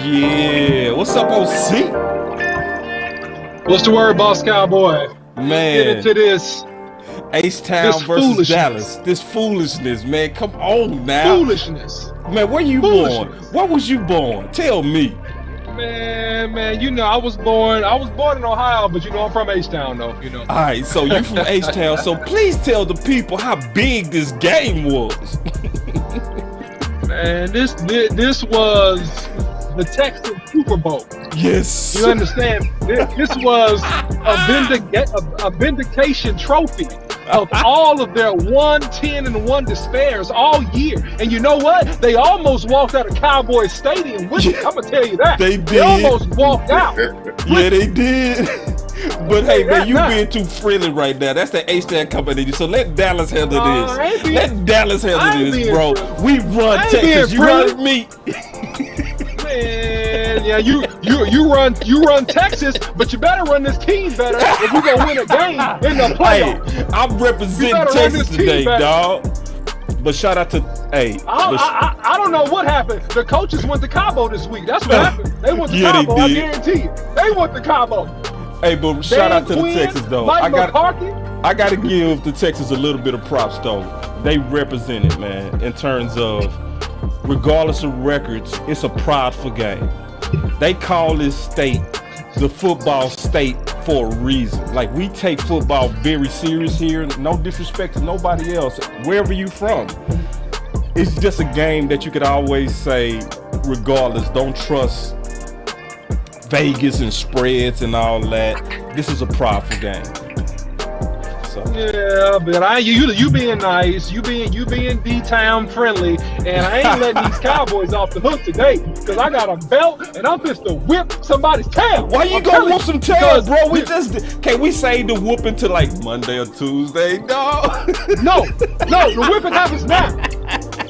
Yeah. What's up, OC? What's the word, Boss Cowboy? Man. Get into this. H-Town versus Dallas. This foolishness, man. Come on now. Foolishness. Man, where you born? Where was you born? Tell me. Man, you know, I was born in Ohio, but you know, I'm from H-Town, though, you know. All right, so you from H-Town, so please tell the people how big this game was. Man, this was the Texans Super Bowl. Yes. You understand? This was a vindication trophy of all of their 1-10-1 despairs all year. And you know what? They almost walked out of Cowboy Stadium with it. I'm going to tell you that. They did. They almost walked out. Yeah, they did. But hey, man, you being too friendly right now. That's the H-Town company. So let Dallas handle this. Let Dallas handle this, bro. We run Texas. You run me. Man, yeah, you run Texas, but you better run this team better if we're gonna win a game in the playoffs. Hey, I'm representing Texas today, dog. But shout out to I don't know what happened. The coaches went to Cabo this week. That's what happened. They went to Cabo. I guarantee you. They went to Cabo. Hey, but shout out to the Texans though. I got to give the Texans a little bit of props though. They represented, man, in terms of regardless of records, it's a prideful game. They call this state the football state for a reason. Like, we take football very serious here. No disrespect to nobody else, wherever you from. It's just a game that you could always say, regardless, don't trust Vegas and spreads and all that. This is a prideful game. So. Yeah, but you being nice, you being D-Town friendly, and I ain't letting these Cowboys off the hook today because I got a belt and I'm just to whip somebody's tail. Why you gonna whoop some tail, bro? Can't we save the whooping to like Monday or Tuesday? No, the whipping happens now.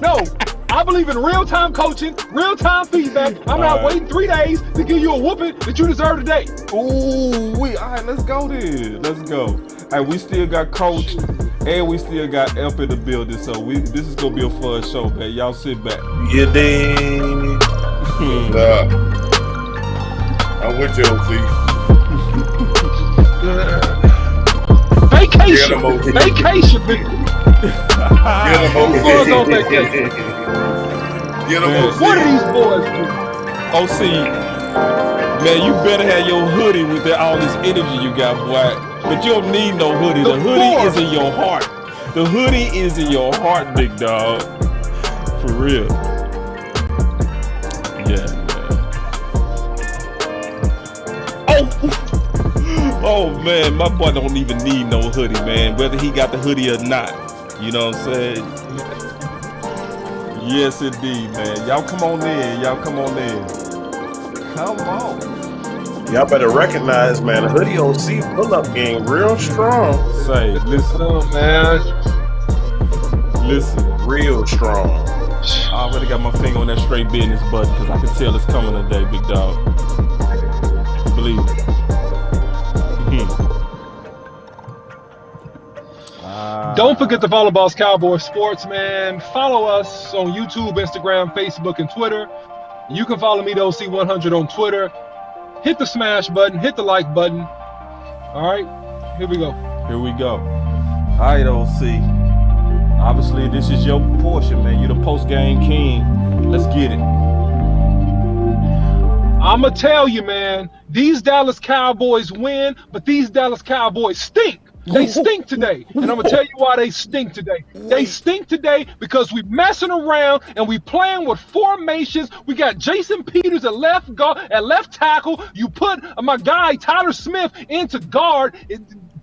No. I believe in real-time coaching, real-time feedback. I'm not waiting 3 days to give you a whooping that you deserve today. Ooh, all right, let's go then. Let's go. Hey, we still got Coach and we still got Elp in the building, so this is gonna be a fun show, man. Y'all sit back. Yeah, dang. I'm with you, OC. Vacation, baby. Get them on vacation. What are these boys doing? OC, man, you better have your hoodie with all this energy you got, boy. But you don't need no hoodie. The hoodie is in your heart. The hoodie is in your heart, big dog. For real. Yeah, man. Oh, man, my boy don't even need no hoodie, man. Whether he got the hoodie or not. You know what I'm saying? Yes, indeed, man. Y'all come on in. Come on. Y'all better recognize, man, the Hoodie OC pull-up game real strong. Say, listen, man. Listen, real strong. I already got my finger on that straight business button because I can tell it's coming today, big dog. Believe it. Don't forget to follow Boss Cowboy Sports, man. Follow us on YouTube, Instagram, Facebook, and Twitter. You can follow me, the OC100, on Twitter. Hit the smash button, hit the like button. All right, here we go. All right, OC. Obviously, this is your portion, man. You're the post-game king. Let's get it. I'm going to tell you, man, these Dallas Cowboys win, but these Dallas Cowboys stink. They stink today, and I'm going to tell you why they stink today. They stink today because we messing around and we playing with formations. We got Jason Peters at left tackle. You put my guy Tyler Smith into guard.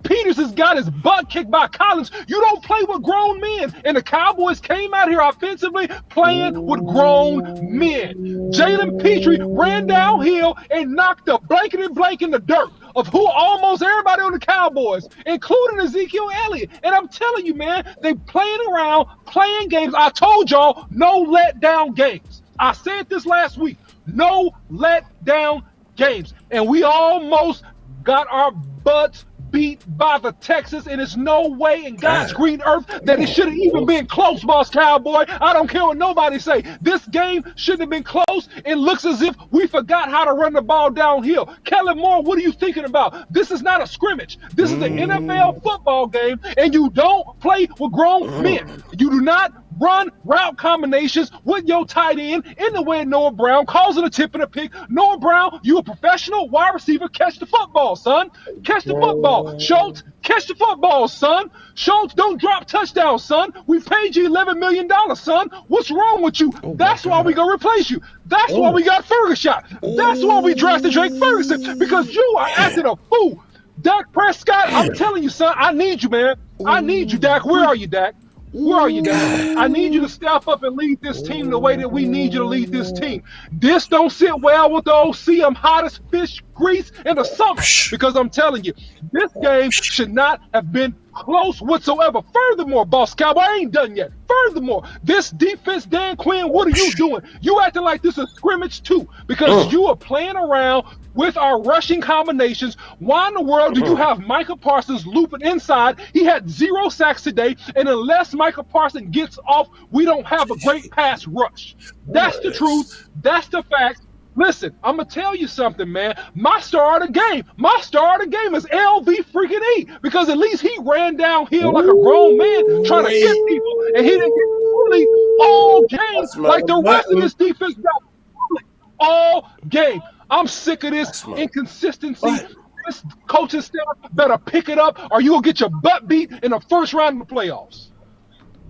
Peters has got his butt kicked by Collins. You don't play with grown men. And the Cowboys came out here offensively playing with grown men. Jalen Petrie ran downhill and knocked the blankety blank in the dirt of who almost everybody on the Cowboys, including Ezekiel Elliott. And I'm telling you, man, they playing around, playing games. I told y'all, no letdown games. I said this last week, no letdown games. And we almost got our butts beat by the Texans, and there's no way in God's green earth that it should have even been close, Boss Cowboy. I don't care what nobody say. This game shouldn't have been close. It looks as if we forgot how to run the ball downhill. Kellen Moore, what are you thinking about? This is not a scrimmage. This is an NFL football game, and you don't play with grown men. You do not run route combinations with your tight end in the way of Noah Brown, causing a tip and a pick. Noah Brown, you a professional wide receiver. Catch the football, son. Catch the football. Schultz, catch the football, son. Schultz, don't drop touchdowns, son. We paid you $11 million, son. What's wrong with you? That's why we gonna replace you. That's why we got Ferguson. That's why we drafted Drake Ferguson, because you are acting a fool. Dak Prescott, I'm telling you, son, I need you, man. I need you, Dak. Where are you, Dak? Where are you, Dak? I need you to step up and lead this team the way that we need you to lead this team. This don't sit well with the OC. I'm hot as fish grease in the summer, because I'm telling you, this game should not have been close whatsoever. Furthermore, Boss Cowboy, I ain't done yet. Furthermore, this defense, Dan Quinn, what are you doing? You acting like this is scrimmage too, because you are playing around with our rushing combinations. Why in the world do you have Micah Parsons looping inside? He had 0 sacks today, and unless Micah Parsons gets off, we don't have a great pass rush. That's the truth. That's the fact. Listen, I'm going to tell you something, man. My star of the game is LV freaking E, because at least he ran downhill like a grown man trying to hit people, and he didn't get bullied all game like the rest of this defense got bullied all game. I'm sick of this inconsistency. This coaching staff better pick it up, or you will get your butt beat in the first round of the playoffs.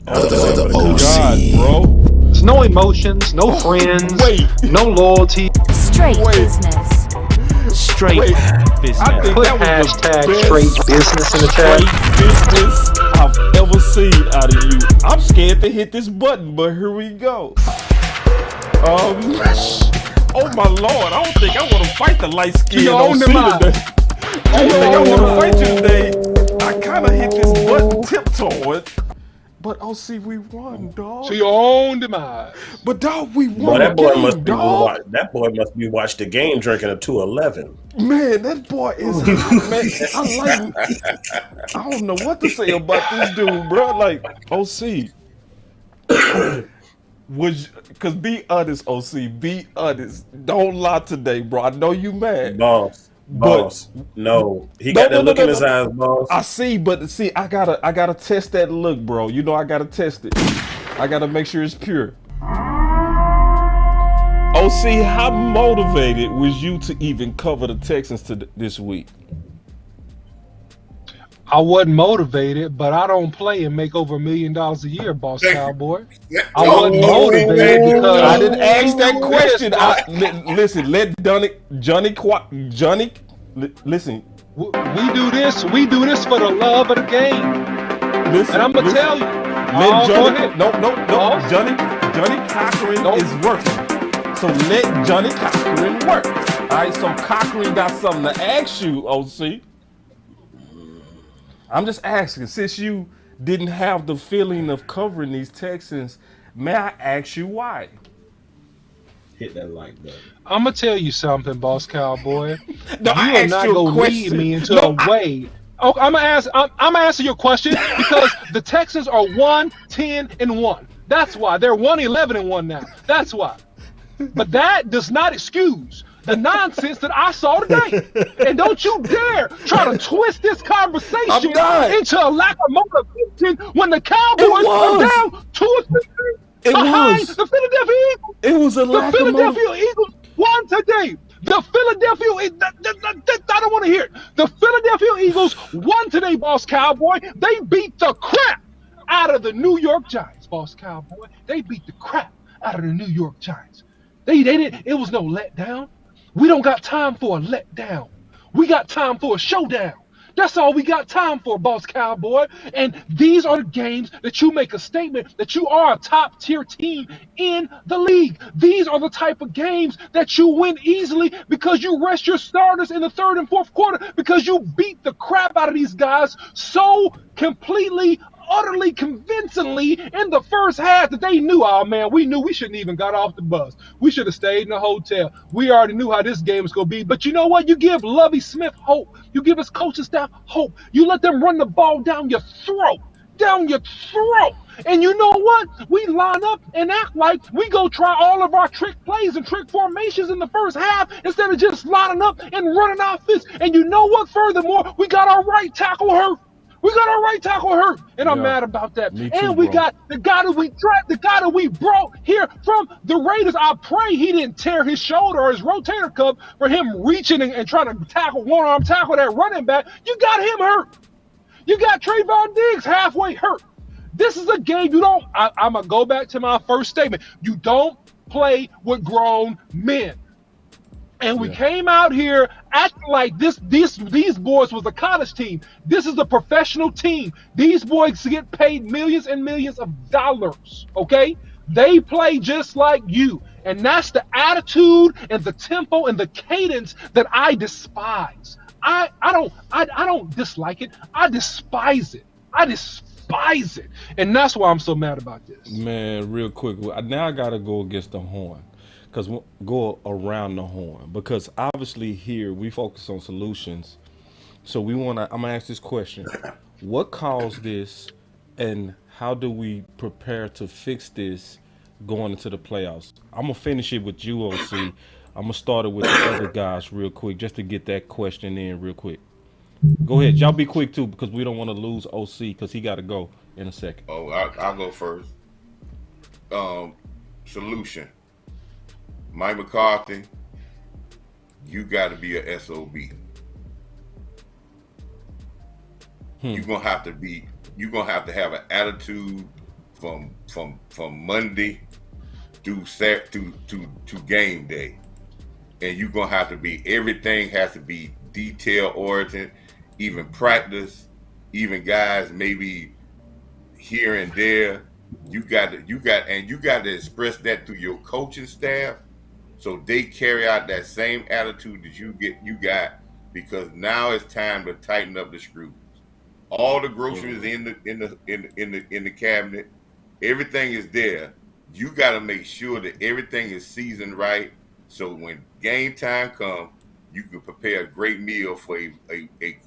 God, bro. There's no emotions, no friends, no loyalty. Straight business. Straight business. I think Put that was hashtag the best straight business in the chat. business I've ever seen out of you. I'm scared to hit this button, but here we go. Oh my Lord, I don't think I want to fight the light skin on today. I don't think I want to fight you today. I kind of hit this button tiptoeing. But OC, we won, dog. To your own demise. But dog, we won. Boy, that boy must dog. be watched the game drinking a 211. Man, that boy is man. I like. I don't know what to say about this dude, bro. Like OC. Cause be honest, OC. Be honest. Don't lie today, bro. I know you mad. Boss. No. He got that look in his eyes, boss. I see, but see, I gotta test that look, bro. You know I gotta test it. I gotta make sure it's pure. OC, how motivated was you to even cover the Texans this week? I wasn't motivated, but I don't play and make over $1 million a year, Boss Cowboy. I wasn't motivated because I didn't ask that question. Listen, let Johnny, listen. We do this for the love of the game. Listen, and I'm gonna tell you. Let Johnny, no. Johnny Cochran is working. So let Johnny Cochran work. All right, so Cochran got something to ask you, OC. I'm just asking, since you didn't have the feeling of covering these Texans, may I ask you why? Hit that like button. I'm gonna tell you something, Boss Cowboy. No, you are not gonna lead me into a way. Oh, I'm gonna answer your question because the Texans are 1-10-1. That's why they're 1-11-1 now. That's why. But that does not excuse the nonsense that I saw today. And don't you dare try to twist this conversation into a lack of motivation when the Cowboys are down 2 or 3 behind the Philadelphia Eagles. It was a lack of motivation. The Philadelphia Eagles won today. The Philadelphia, I don't want to hear it. The Philadelphia Eagles won today, Boss Cowboy. They beat the crap out of the New York Giants, Boss Cowboy. They beat the crap out of the New York Giants. They didn't. It was no letdown. We don't got time for a letdown. We got time for a showdown. That's all we got time for, Boss Cowboy. And these are the games that you make a statement that you are a top-tier team in the league. These are the type of games that you win easily because you rest your starters in the third and fourth quarter because you beat the crap out of these guys so completely utterly convincingly in the first half that they knew, oh man, we knew we shouldn't even got off the bus. We should have stayed in the hotel. We already knew how this game was going to be. But you know what? You give Lovie Smith hope. You give his coaching staff hope. You let them run the ball down your throat. Down your throat. And you know what? We line up and act like we go try all of our trick plays and trick formations in the first half instead of just lining up and running our fists. And you know what? Furthermore, we got our right tackle hurt. We got our right tackle hurt, and I'm mad about that. Me too, and we bro. got the guy that we trapped, the guy that we brought here from the Raiders. I pray he didn't tear his shoulder or his rotator cuff for him reaching and trying to tackle, one-arm tackle that running back. You got him hurt. You got Trayvon Diggs halfway hurt. This is a game you don't. I'm going to go back to my first statement. You don't play with grown men. And we came out here acting like these boys was a college team. This is a professional team. These boys get paid millions and millions of dollars, okay? They play just like you. And that's the attitude and the tempo and the cadence that I despise. I don't dislike it. I despise it. I despise it. And that's why I'm so mad about this. Man, real quick, now I got to go against the horn. Because we'll go around the horn. Because obviously here we focus on solutions. So I'm going to ask this question. What caused this and how do we prepare to fix this going into the playoffs? I'm going to finish it with you, OC. I'm going to start it with the other guys real quick just to get that question in real quick. Go ahead. Y'all be quick too because we don't want to lose OC because he got to go in a second. Oh, I'll go first. Solution. Mike McCarthy, you got to be a SOB. You're gonna have to have an attitude from Monday through game day, and you're gonna have to be. Everything has to be detail oriented, even practice, even guys maybe here and there. You got to express that through your coaching staff. So they carry out that same attitude that you got, because now it's time to tighten up the screws. All the groceries in the cabinet, everything is there. You got to make sure that everything is seasoned right, so when game time comes, you can prepare a great meal for a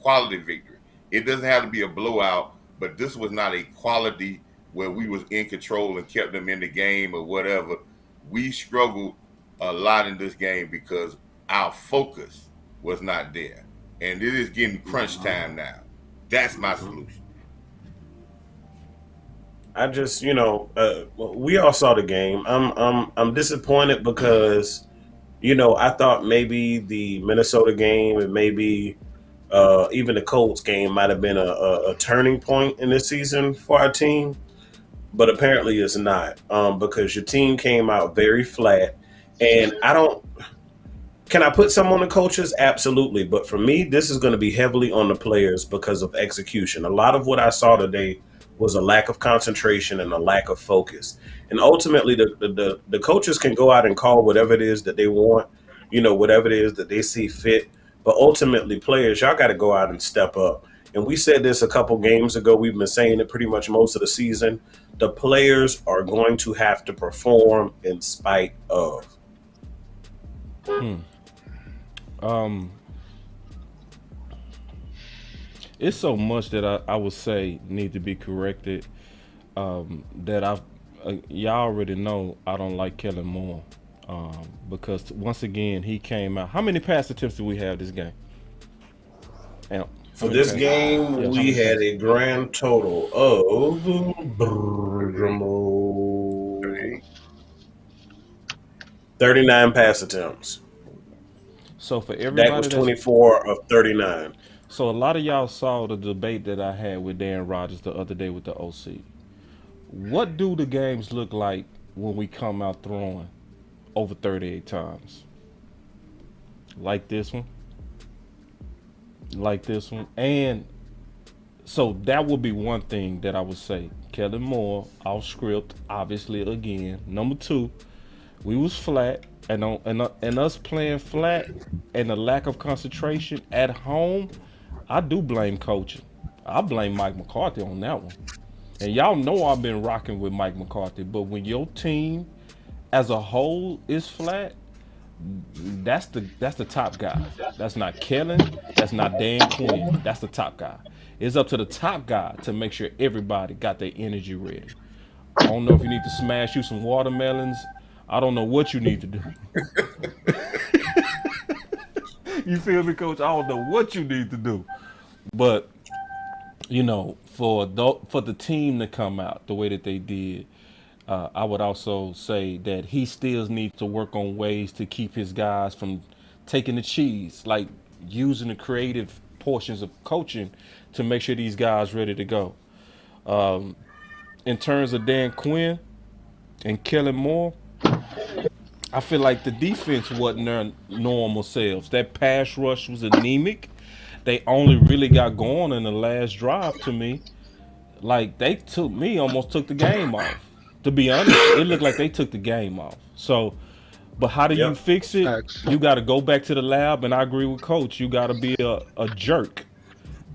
quality victory. It doesn't have to be a blowout, but this was not a quality where we was in control and kept them in the game or whatever. We struggled a lot in this game because our focus was not there, and it is getting crunch time now. That's my solution. I just, we all saw the game. I'm disappointed because, I thought maybe the Minnesota game and maybe even the Colts game might have been a turning point in this season for our team, but apparently it's not, because your team came out very flat. And can I put some on the coaches? Absolutely. But for me, this is going to be heavily on the players because of execution. A lot of what I saw today was a lack of concentration and a lack of focus. And ultimately, the coaches can go out and call whatever it is that they want, whatever it is that they see fit. But ultimately, players, y'all got to go out and step up. And we said this a couple games ago. We've been saying it pretty much most of the season. The players are going to have to perform in spite of. It's so much that I would say need to be corrected. That y'all already know I don't like Kellen Moore, because once again he came out. How many pass attempts do we have this game? For this game, we had a grand total of 39 pass attempts. So for everybody, that was 24 of 39. So a lot of y'all saw the debate that I had with Dan Rogers the other day with the OC. What do the games look like when we come out throwing over 38 times? Like this one? Like this one? And so that would be one thing that I would say. Kellen Moore, off script, obviously again. Number two, we was flat. And us playing flat and the lack of concentration at home, I do blame coaching. I blame Mike McCarthy on that one. And y'all know I've been rocking with Mike McCarthy, but when your team as a whole is flat, that's the top guy. That's not Kellen. That's not Dan Quinn. That's the top guy. It's up to the top guy to make sure everybody got their energy ready. I don't know if you need to smash you some watermelons. I don't know what you need to do. You feel me, Coach? I don't know what you need to do. But, you know, for the team to come out the way that they did, I would also say that he still needs to work on ways to keep his guys from taking the cheese, like using the creative portions of coaching to make sure these guys ready to go. In terms of Dan Quinn and Kellen Moore, I feel like the defense wasn't their normal selves. That pass rush was anemic. They only really got going in the last drive to me. Like, they almost took the game off. To be honest, it looked like they took the game off. So, but how do you fix it? You got to go back to the lab, and I agree with Coach. You got to be a jerk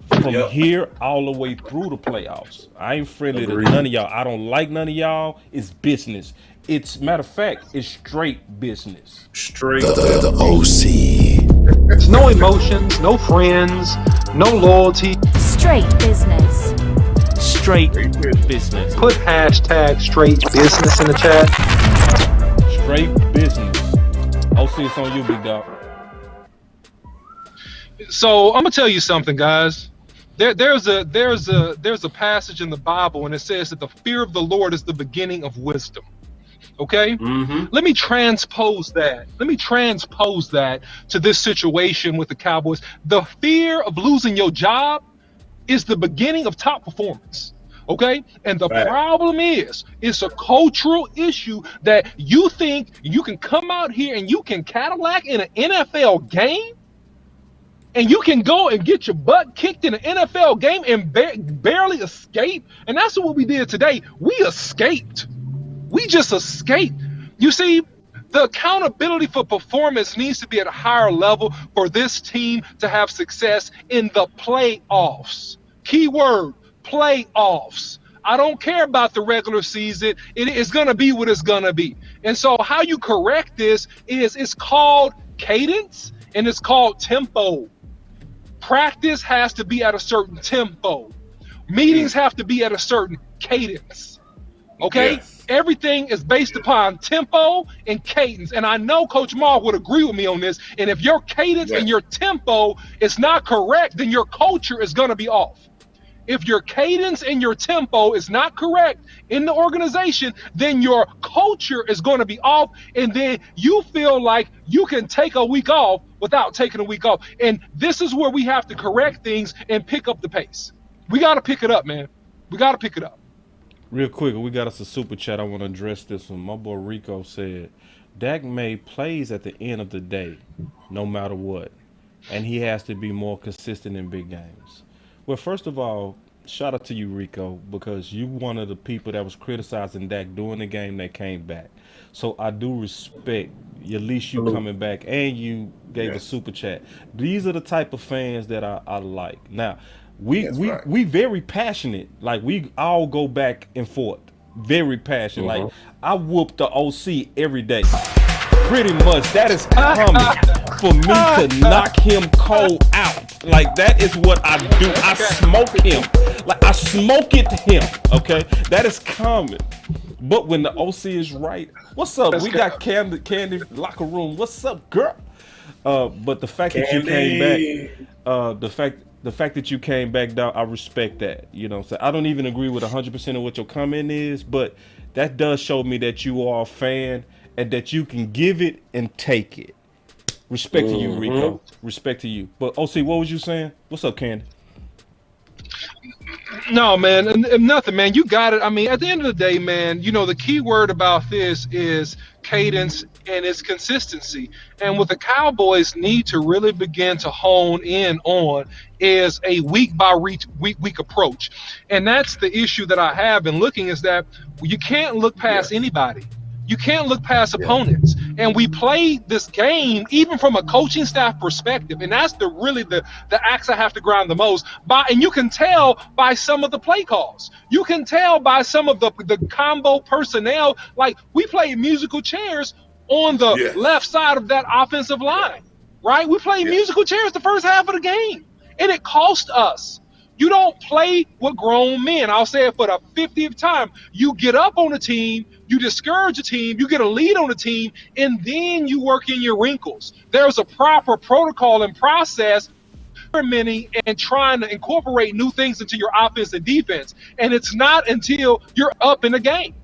from here all the way through the playoffs. I ain't friendly to none of y'all. I don't like none of y'all. It's business. It's, matter of fact, it's straight business. Straight The OC. It's no emotions, no friends, no loyalty. Straight business. Straight business. Put hashtag straight business in the chat. Straight business. OC, it's on you, big dog. So I'm gonna tell you something, guys. There's a passage in the Bible, and it says that the fear of the Lord is the beginning of wisdom. Okay? Let me transpose that. To this situation with the Cowboys. The fear of losing your job is the beginning of top performance. Okay? And the problem is, it's a cultural issue that you think you can come out here and you can Cadillac in an NFL game, and you can go and get your butt kicked in an NFL game and barely escape. And that's what we did today. We escaped. We just escaped. You see, the accountability for performance needs to be at a higher level for this team to have success in the playoffs. Keyword, playoffs. I don't care about the regular season. It is going to be what it's going to be. And so how you correct this is it's called cadence and it's called tempo. Practice has to be at a certain tempo. Meetings have to be at a certain cadence. Okay? Yes. Everything is based upon tempo and cadence. And I know Coach Moore would agree with me on this. And if your cadence and your tempo is not correct, then your culture is going to be off. If your cadence and your tempo is not correct in the organization, then your culture is going to be off. And then you feel like you can take a week off without taking a week off. And this is where we have to correct things and pick up the pace. We got to pick it up, man. We got to pick it up. Real quick, we got us a super chat. I want to address this one. My boy Rico said, Dak made plays at the end of the day, no matter what. And he has to be more consistent in big games. Well, first of all, shout out to you, Rico, because you one of the people that was criticizing Dak during the game that came back. So I do respect at least you coming back, and you gave a super chat. These are the type of fans that I like. Now, we very passionate. Like, we all go back and forth. Very passionate. Like, I whoop the OC every day. Pretty much, that is coming for me to knock him cold out. Like, that is what I do. I smoke him. Like, I smoke it to him, okay? That is coming. But when the OC is right, what's up? We got Candy locker room. What's up, girl? But the fact that you came back, the fact that you came back, dog, I respect that. You know, so I don't even agree with 100% of what your comment is, but that does show me that you are a fan and that you can give it and take it. Respect to you, Rico. Respect to you. But OC, what was you saying? What's up, Candy? No, man, nothing, man. You got it. I mean, at the end of the day, man, you know, the key word about this is cadence and its consistency. And what the Cowboys need to really begin to hone in on is a week by week approach. And that's the issue that I have been looking, is that you can't look past anybody. You can't look past opponents. And we played this game, even from a coaching staff perspective, and that's the axe I have to grind the most. And you can tell by some of the play calls. You can tell by some of the combo personnel. Like, we played musical chairs on the left side of that offensive line, right? We played musical chairs the first half of the game, and it cost us. You don't play with grown men. I'll say it for the 50th time. You get up on a team, you discourage a team, you get a lead on a team, and then you work in your wrinkles. There's a proper protocol and process experimenting and trying to incorporate new things into your offense and defense. And it's not until you're up in the game.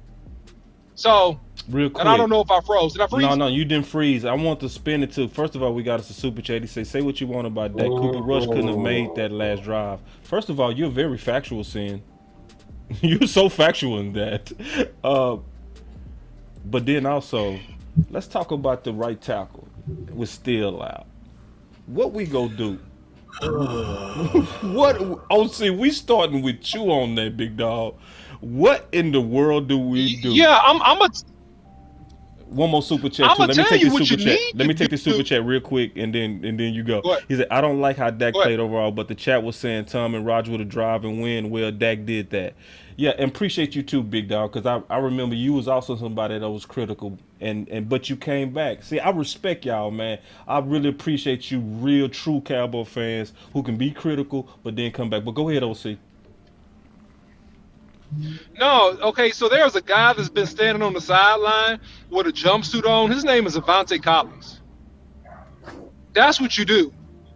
So, real quick. And I don't know if I froze. Did I freeze? No, you didn't freeze. I want to spin it too. First of all, we got us a super chat. He say what you want about that. Cooper Rush couldn't have made that last drive. First of all, you're very factual, Sin. You're so factual in that. But then also, let's talk about the right tackle with Steele out. What we go do? What? Oh, see, we starting with you on that, big dog. What in the world do we do? Yeah, I'm a. One more super chat too. Let me take this super chat real quick, and then you go. He said, "I don't like how Dak played overall, but the chat was saying Tom and Roger would have drive and win. Well, Dak did that. Yeah, and appreciate you too, big dog, because I remember you was also somebody that was critical, but you came back. See, I respect y'all, man. I really appreciate you, real true Cowboy fans who can be critical but then come back. But go ahead, OC. No, okay, so there's a guy that's been standing on the sideline with a jumpsuit on. His name is Avante Collins. That's what you do.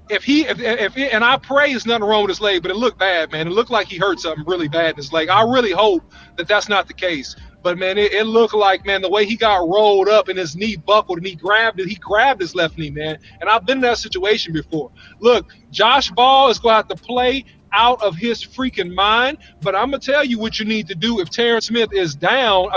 If and I pray there's nothing wrong with his leg, but it looked bad, man. It looked like he hurt something really bad in his leg. I really hope that that's not the case. But, man, it looked like, man, the way he got rolled up and his knee buckled and he grabbed his left knee, man. And I've been in that situation before. Look, Josh Ball is going to have to play out of his freaking mind, but I'm gonna tell you what you need to do. If Terrence Steele is down,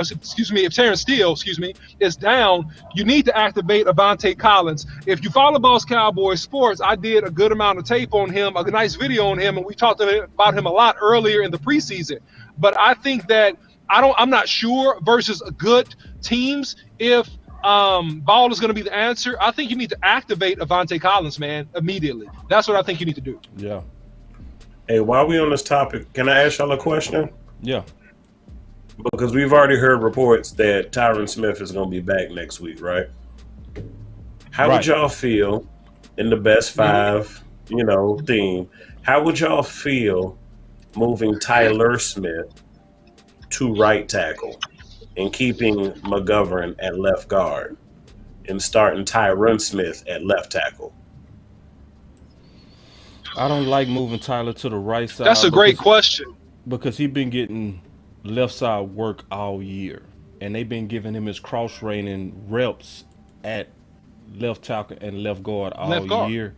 you need to activate Avante Collins. If you follow Boss Cowboy Sports, I did a good amount of tape on him, a nice video on him, and we talked about him a lot earlier in the preseason. But I think that I'm not sure versus good teams if Ball is going to be the answer. I think you need to activate Avante Collins, man, immediately. That's what I think you need to do. Yeah. Hey, while we on this topic, can I ask y'all a question? Yeah. Because we've already heard reports that Tyron Smith is going to be back next week, right? How would y'all feel in the best five, theme? How would y'all feel moving Tyler Smith to right tackle and keeping McGovern at left guard and starting Tyron Smith at left tackle? I don't like moving Tyler to the right side. That's a great question. Because he's been getting left side work all year. And they've been giving him his cross-training reps at left tackle and left guard all year.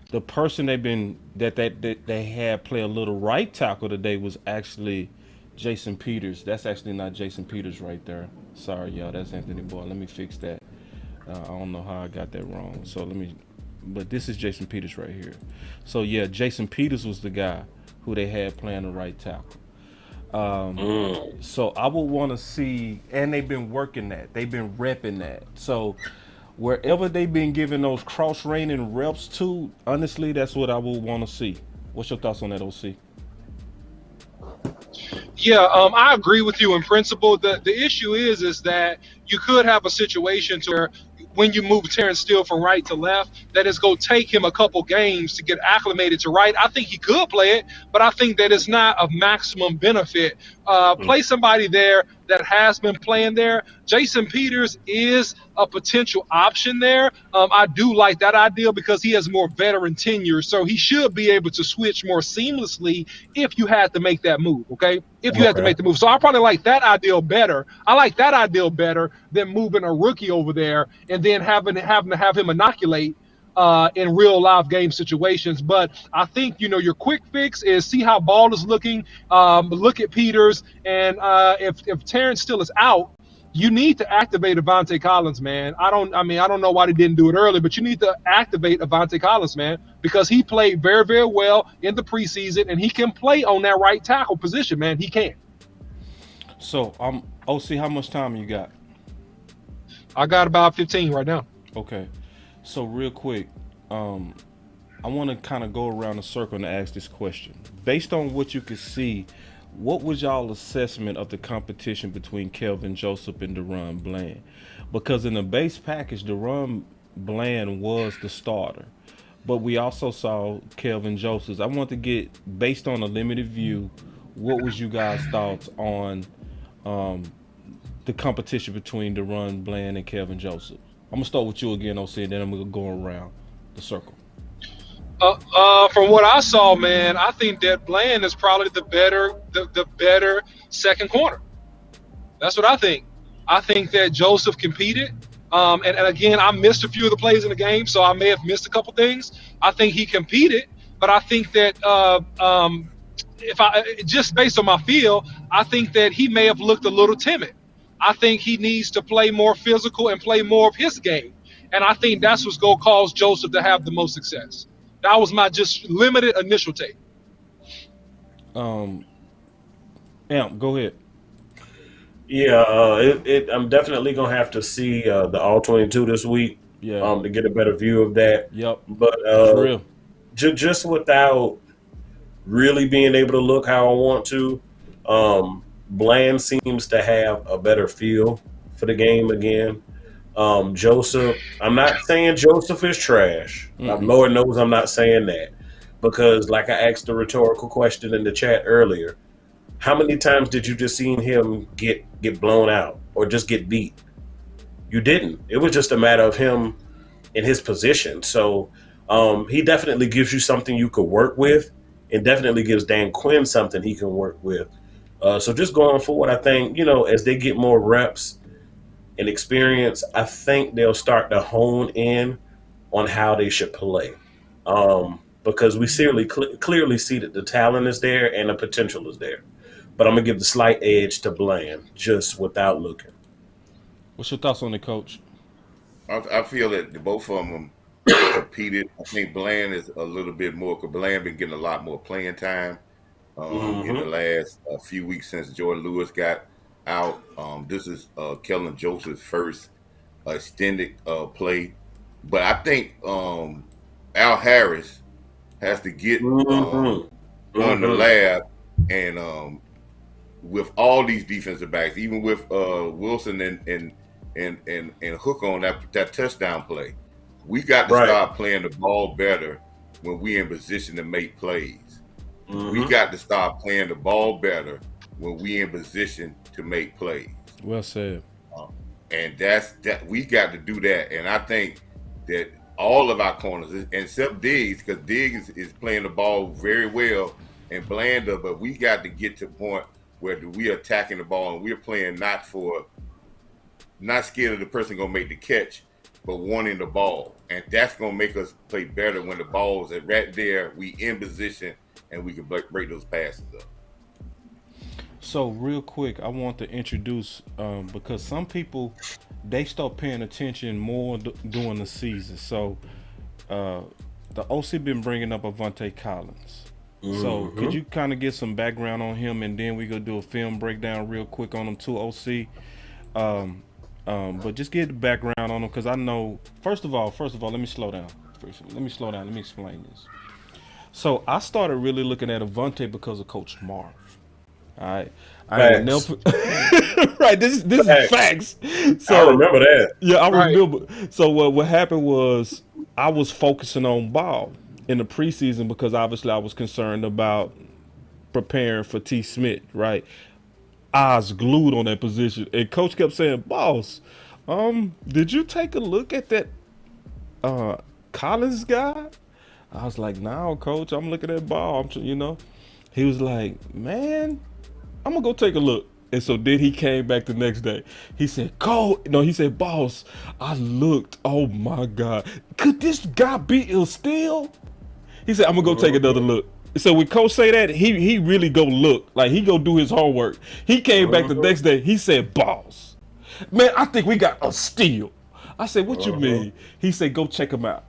The person that they had play a little right tackle today was actually Jason Peters. That's actually not Jason Peters right there. Sorry, y'all. That's Anthony Boy. Let me fix that. I don't know how I got that wrong. But this is Jason Peters right here. So, yeah, Jason Peters was the guy who they had playing the right tackle. So I would want to see, and they've been working that. They've been repping that. So wherever they've been giving those cross-training reps to, honestly, that's what I would want to see. What's your thoughts on that, OC? Yeah, I agree with you in principle. The issue is that you could have a situation where when you move Terrence Steele from right to left, that it's going to take him a couple games to get acclimated to right. I think he could play it, but I think that it's not of maximum benefit. Play somebody there that has been playing there. Jason Peters is a potential option there. I do like that idea because he has more veteran tenure, so he should be able to switch more seamlessly if you had to make that move, okay? If you had to make the move. So I probably like that idea better. I like that idea better than moving a rookie over there and then having to have him inoculate in real live game situations. But I think, your quick fix is see how Ball is looking, look at Peters, and if Terrence still is out, you need to activate Avante Collins, man. I don't know why they didn't do it early, but you need to activate Avante Collins, man, because he played very, very well in the preseason, and he can play on that right tackle position, man. He can. So, OC, how much time you got? I got about 15 right now. Okay. So real quick, I want to kind of go around the circle and ask this question. Based on what you could see, what was y'all assessment of the competition between Kelvin Joseph and Deron Bland? Because in the base package, Deron Bland was the starter, but we also saw Kelvin Joseph. I want to get, based on a limited view, what was you guys' thoughts on the competition between Deron Bland and Kelvin Joseph? I'm gonna start with you again, OC, and then I'm gonna go around the circle. From what I saw, man, I think that Bland is probably the better second corner. That's what I think. I think that Joseph competed. And again, I missed a few of the plays in the game, so I may have missed a couple things. I think he competed, but I think that if I just based on my feel, I think that he may have looked a little timid. I think he needs to play more physical and play more of his game. And I think that's what's going to cause Joseph to have the most success. That was my just limited initial take. Amp, go ahead. Yeah, I'm definitely gonna have to see the All 22 this week. Yeah. To get a better view of that. Yep. But For real. just without really being able to look how I want to, Bland seems to have a better feel for the game again. Joseph, I'm not saying Joseph is trash. Lord knows I'm not saying that, because like I asked a rhetorical question in the chat earlier, how many times did you just seen him get blown out or just get beat? You didn't. It was just a matter of him in his position. So he definitely gives you something you could work with, and definitely gives Dan Quinn something he can work with. So just going forward, I think, as they get more reps and experience, I think they'll start to hone in on how they should play. Because we clearly see that the talent is there and the potential is there. But I'm going to give the slight edge to Bland, just without looking. What's your thoughts on it, Coach? I feel that both of them competed. I think Bland is a little bit more, because Bland been getting a lot more playing time in the last few weeks since Jordan Lewis got out. This is Kellen Joseph's first extended play. But I think Al Harris has to get on the lab, and with all these defensive backs, even with Wilson and Hook on that touchdown play, we got to start playing the ball better when we in position to make plays. We got to start playing the ball better when we in position to make plays. Well said. And that we got to do that. And I think that all of our corners, except Diggs, because Diggs is playing the ball very well and Blanda, but we got to get to the point where we are attacking the ball and we're playing not scared of the person gonna make the catch, but wanting the ball. And that's gonna make us play better when the ball is right there, we in position, and we can break those passes up. So real quick, I want to introduce, because some people, they start paying attention more during the season. So the OC been bringing up Avante Collins. So could you kind of get some background on him, and then we go do a film breakdown real quick on him too, OC. But just get the background on him, because I know, first of all, let me slow down. Let me explain this. So I started really looking at Avante because of Coach Marv. All right. Right. This is facts. So I remember that. Yeah, I remember. So what happened was I was focusing on ball in the preseason because obviously I was concerned about preparing for T. Smith, right? Eyes glued on that position. And Coach kept saying, "Boss, did you take a look at that Collins guy?" I was like, "No, Coach, I'm looking at ball." He was like, "Man, I'm gonna go take a look." And so then he came back the next day. He said, he said, "Boss, I looked. Oh my God, could this guy be ill still?" He said, "I'm gonna go take another look." So when Coach say that, he really go look, like he go do his homework. He came back the next day. He said, "Boss, man, I think we got a steal." I said, "What you mean?" He said, "Go check him out."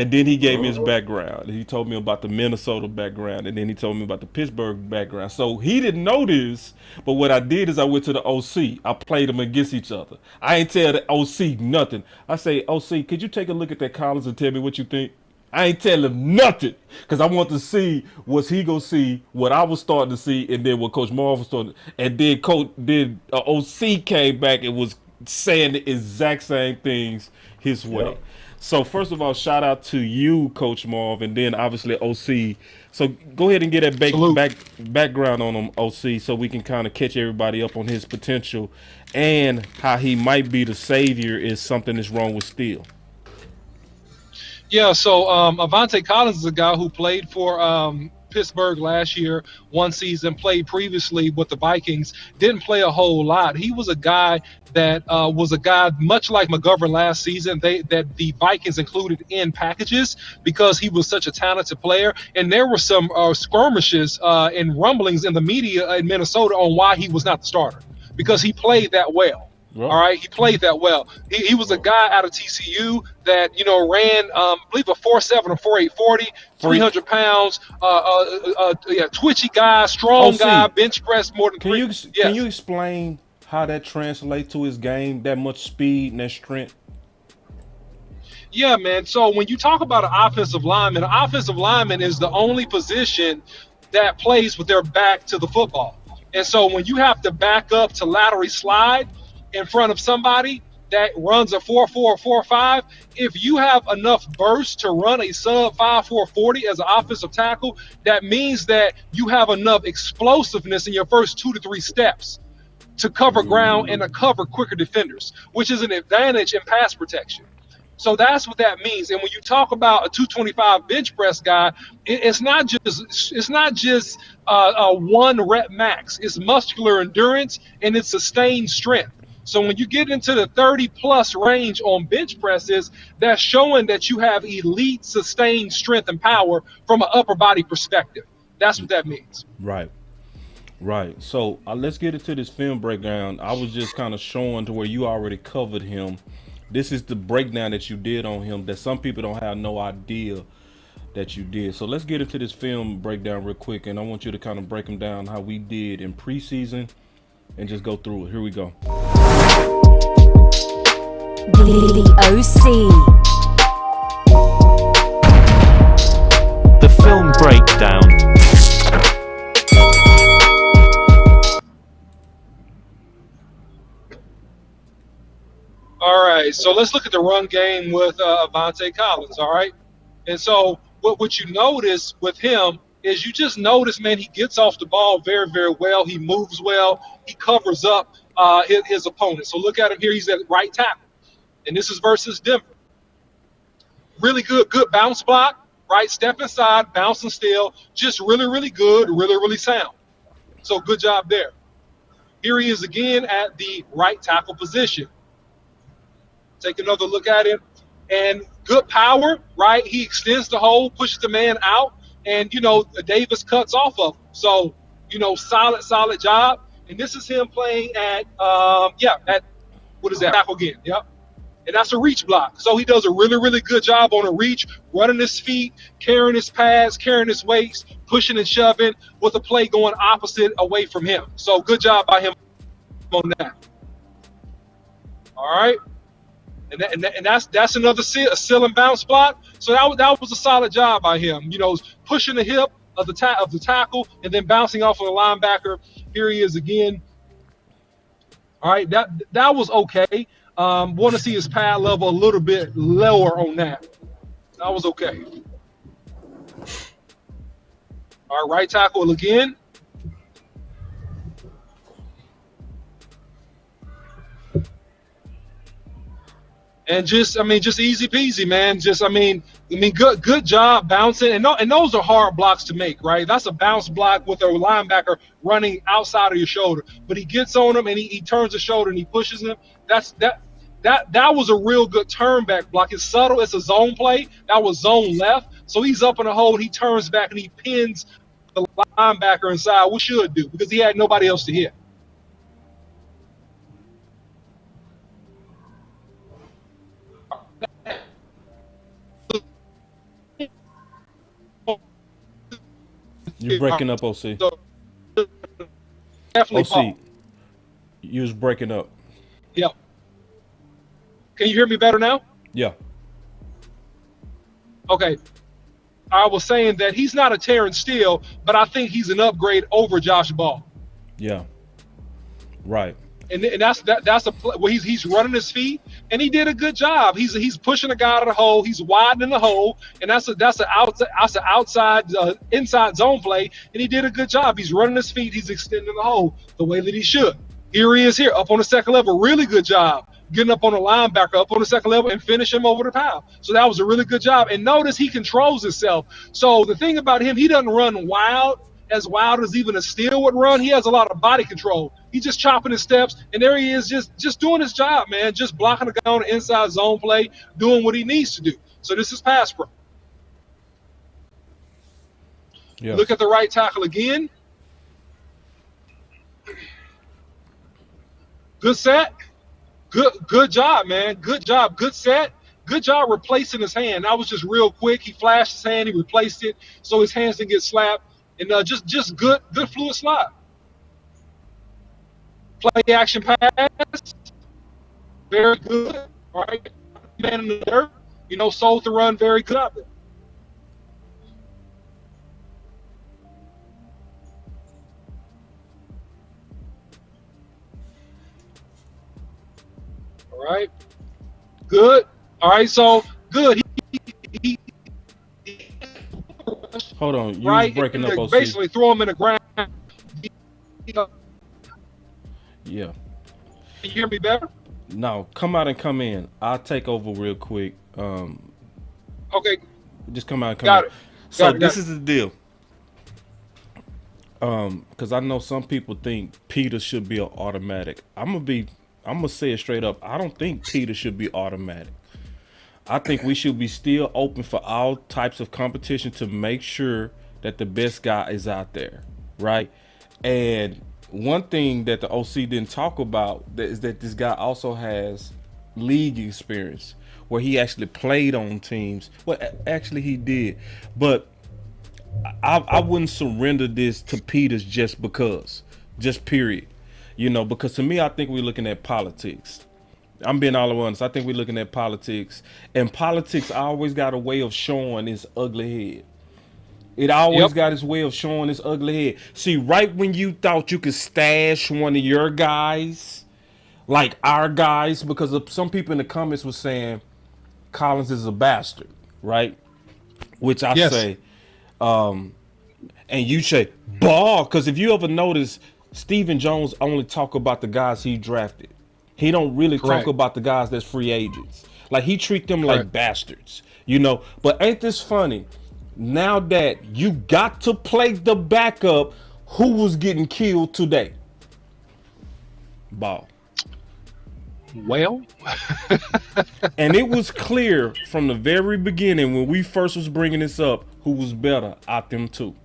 And then he gave me his background. He told me about the Minnesota background, and then he told me about the Pittsburgh background. So he didn't know this, but what I did is I went to the OC. I played them against each other. I ain't tell the OC nothing. I say, OC, could you take a look at that Collins and tell me what you think? I ain't tell him nothing because I want to see was he gonna see what I was starting to see, and then what Coach Moore was starting. And then OC came back and was saying the exact same things his way. Yep. So first of all, shout out to you, Coach Marv, and then obviously OC. So go ahead and get that background on him, OC, so we can kind of catch everybody up on his potential and how he might be the savior if something is wrong with Steele. Yeah, so Avante Collins is a guy who played for Pittsburgh last year, one season, played previously with the Vikings, didn't play a whole lot. He was a guy that was a guy much like McGovern last season that the Vikings included in packages because he was such a talented player. And there were some skirmishes and rumblings in the media in Minnesota on why he was not the starter because he played that well. All right, he played that well. He was a guy out of TCU that ran, I believe, a 4.7 or 4.8 40, 300 pounds. Twitchy guy, strong guy, bench press more than three. Can you explain how that translates to his game? That much speed and that strength. Yeah, man. So when you talk about an offensive lineman is the only position that plays with their back to the football. And so when you have to back up to laterally slide in front of somebody that runs a 4.4 or 4.5, if you have enough burst to run a sub 5.4 40 as an offensive tackle, that means that you have enough explosiveness in your first 2 to 3 steps to cover ground and to cover quicker defenders, which is an advantage in pass protection. So that's what that means. And when you talk about a 225 bench press guy, it's not just a one rep max. It's muscular endurance and it's sustained strength. So when you get into the 30-plus range on bench presses, that's showing that you have elite sustained strength and power from an upper body perspective. That's what that means. Right. So let's get into this film breakdown. I was just kind of showing to where you already covered him. This is the breakdown that you did on him that some people don't have no idea that you did. So let's get into this film breakdown real quick, and I want you to kind of break them down how we did in preseason and just go through it. Here we go. The OC. The film breakdown. All right, so let's look at the run game with Avante Collins, all right? And so what you notice with him is you just notice, man, he gets off the ball very, very well. He moves well. He covers up his opponent. So look at him here. He's at right tackle. And this is versus Denver. Really good bounce block, right? Step inside, bouncing still. Just really, really good, really, really sound. So good job there. Here he is again at the right tackle position. Take another look at him. And good power, right? He extends the hole, pushes the man out, and, Davis cuts off of him. So, solid job. And this is him playing at what is that? Tackle again. Yep. And that's a reach block. So he does a really, really good job on a reach, running his feet, carrying his pads, carrying his weights, pushing and shoving with the play going opposite away from him. So good job by him on that. All right. And that's another seal and bounce block. So that was a solid job by him. Pushing the hip of the tackle and then bouncing off of the linebacker. Here he is again. All right, that was okay. Want to see his pad level a little bit lower on that. That was okay. All right, right tackle again. And just easy peasy, man. Good job bouncing. And those are hard blocks to make, right? That's a bounce block with a linebacker running outside of your shoulder. But he gets on him and he turns the shoulder and he pushes him. That was a real good turn back block. It's subtle. It's a zone play. That was zone left. So he's up in the hole and he turns back and he pins the linebacker inside, which should do because he had nobody else to hit. You're breaking up, OC. So, definitely OC, Paul. you was breaking up. Yep. Can you hear me better now? Yeah. Okay. I was saying that he's not a Terrence Steele, but I think he's an upgrade over Josh Ball. Yeah. Right. And that's a play where he's running his feet, and he did a good job. He's pushing a guy to the hole, he's widening the hole, and that's an outside inside zone play, and he did a good job. He's running his feet, he's extending the hole the way that he should. Here he is here up on the second level, really good job getting up on the linebacker, up on the second level, and finish him over the pile. So that was a really good job. And notice he controls himself. So the thing about him, he doesn't run wild as even a Steele would run. He has a lot of body control. He's just chopping his steps, and there he is just doing his job, man, just blocking the guy on the inside zone play, doing what he needs to do. So this is pass pro. Yeah. Look at the right tackle again. Good set. Good job, man. Good job. Good set. Good job replacing his hand. That was just real quick. He flashed his hand. He replaced it so his hands didn't get slapped. And just good fluid slide. Play action pass. Very good. All right. Man in the dirt. Sold the run. Very good out there. All right. Good. All right. So good. He Hold on. You right. was breaking up, OC. Basically throw him in the ground. Yeah. Can you hear me better? No, come out and come in. I'll take over real quick. Okay. Just come out and come Got in. it. So Got this it. is the deal. Because I know some people think Peter should be an automatic. I'm gonna say it straight up. I don't think Peter should be automatic. I think we should be still open for all types of competition to make sure that the best guy is out there, right? And one thing that the OC didn't talk about is that this guy also has league experience where he actually played on teams. Well, actually he did, but I wouldn't surrender this to Peters just period. Because to me, I think we're looking at politics. I'm being all at once. I think we're looking at politics, and politics always got a way of showing its ugly head. It always got its way of showing its ugly head. See, right when you thought you could stash one of your guys, like our guys, because some people in the comments were saying Collins is a bastard, right? Which I say, and you say ball, because if you ever notice, Stephen Jones only talk about the guys he drafted. He don't really talk about the guys that's free agents. Like he treat them like bastards, But ain't this funny? Now that you got to play the backup, who was getting killed today? Ball. Well, and it was clear from the very beginning when we first was bringing this up who was better out them two.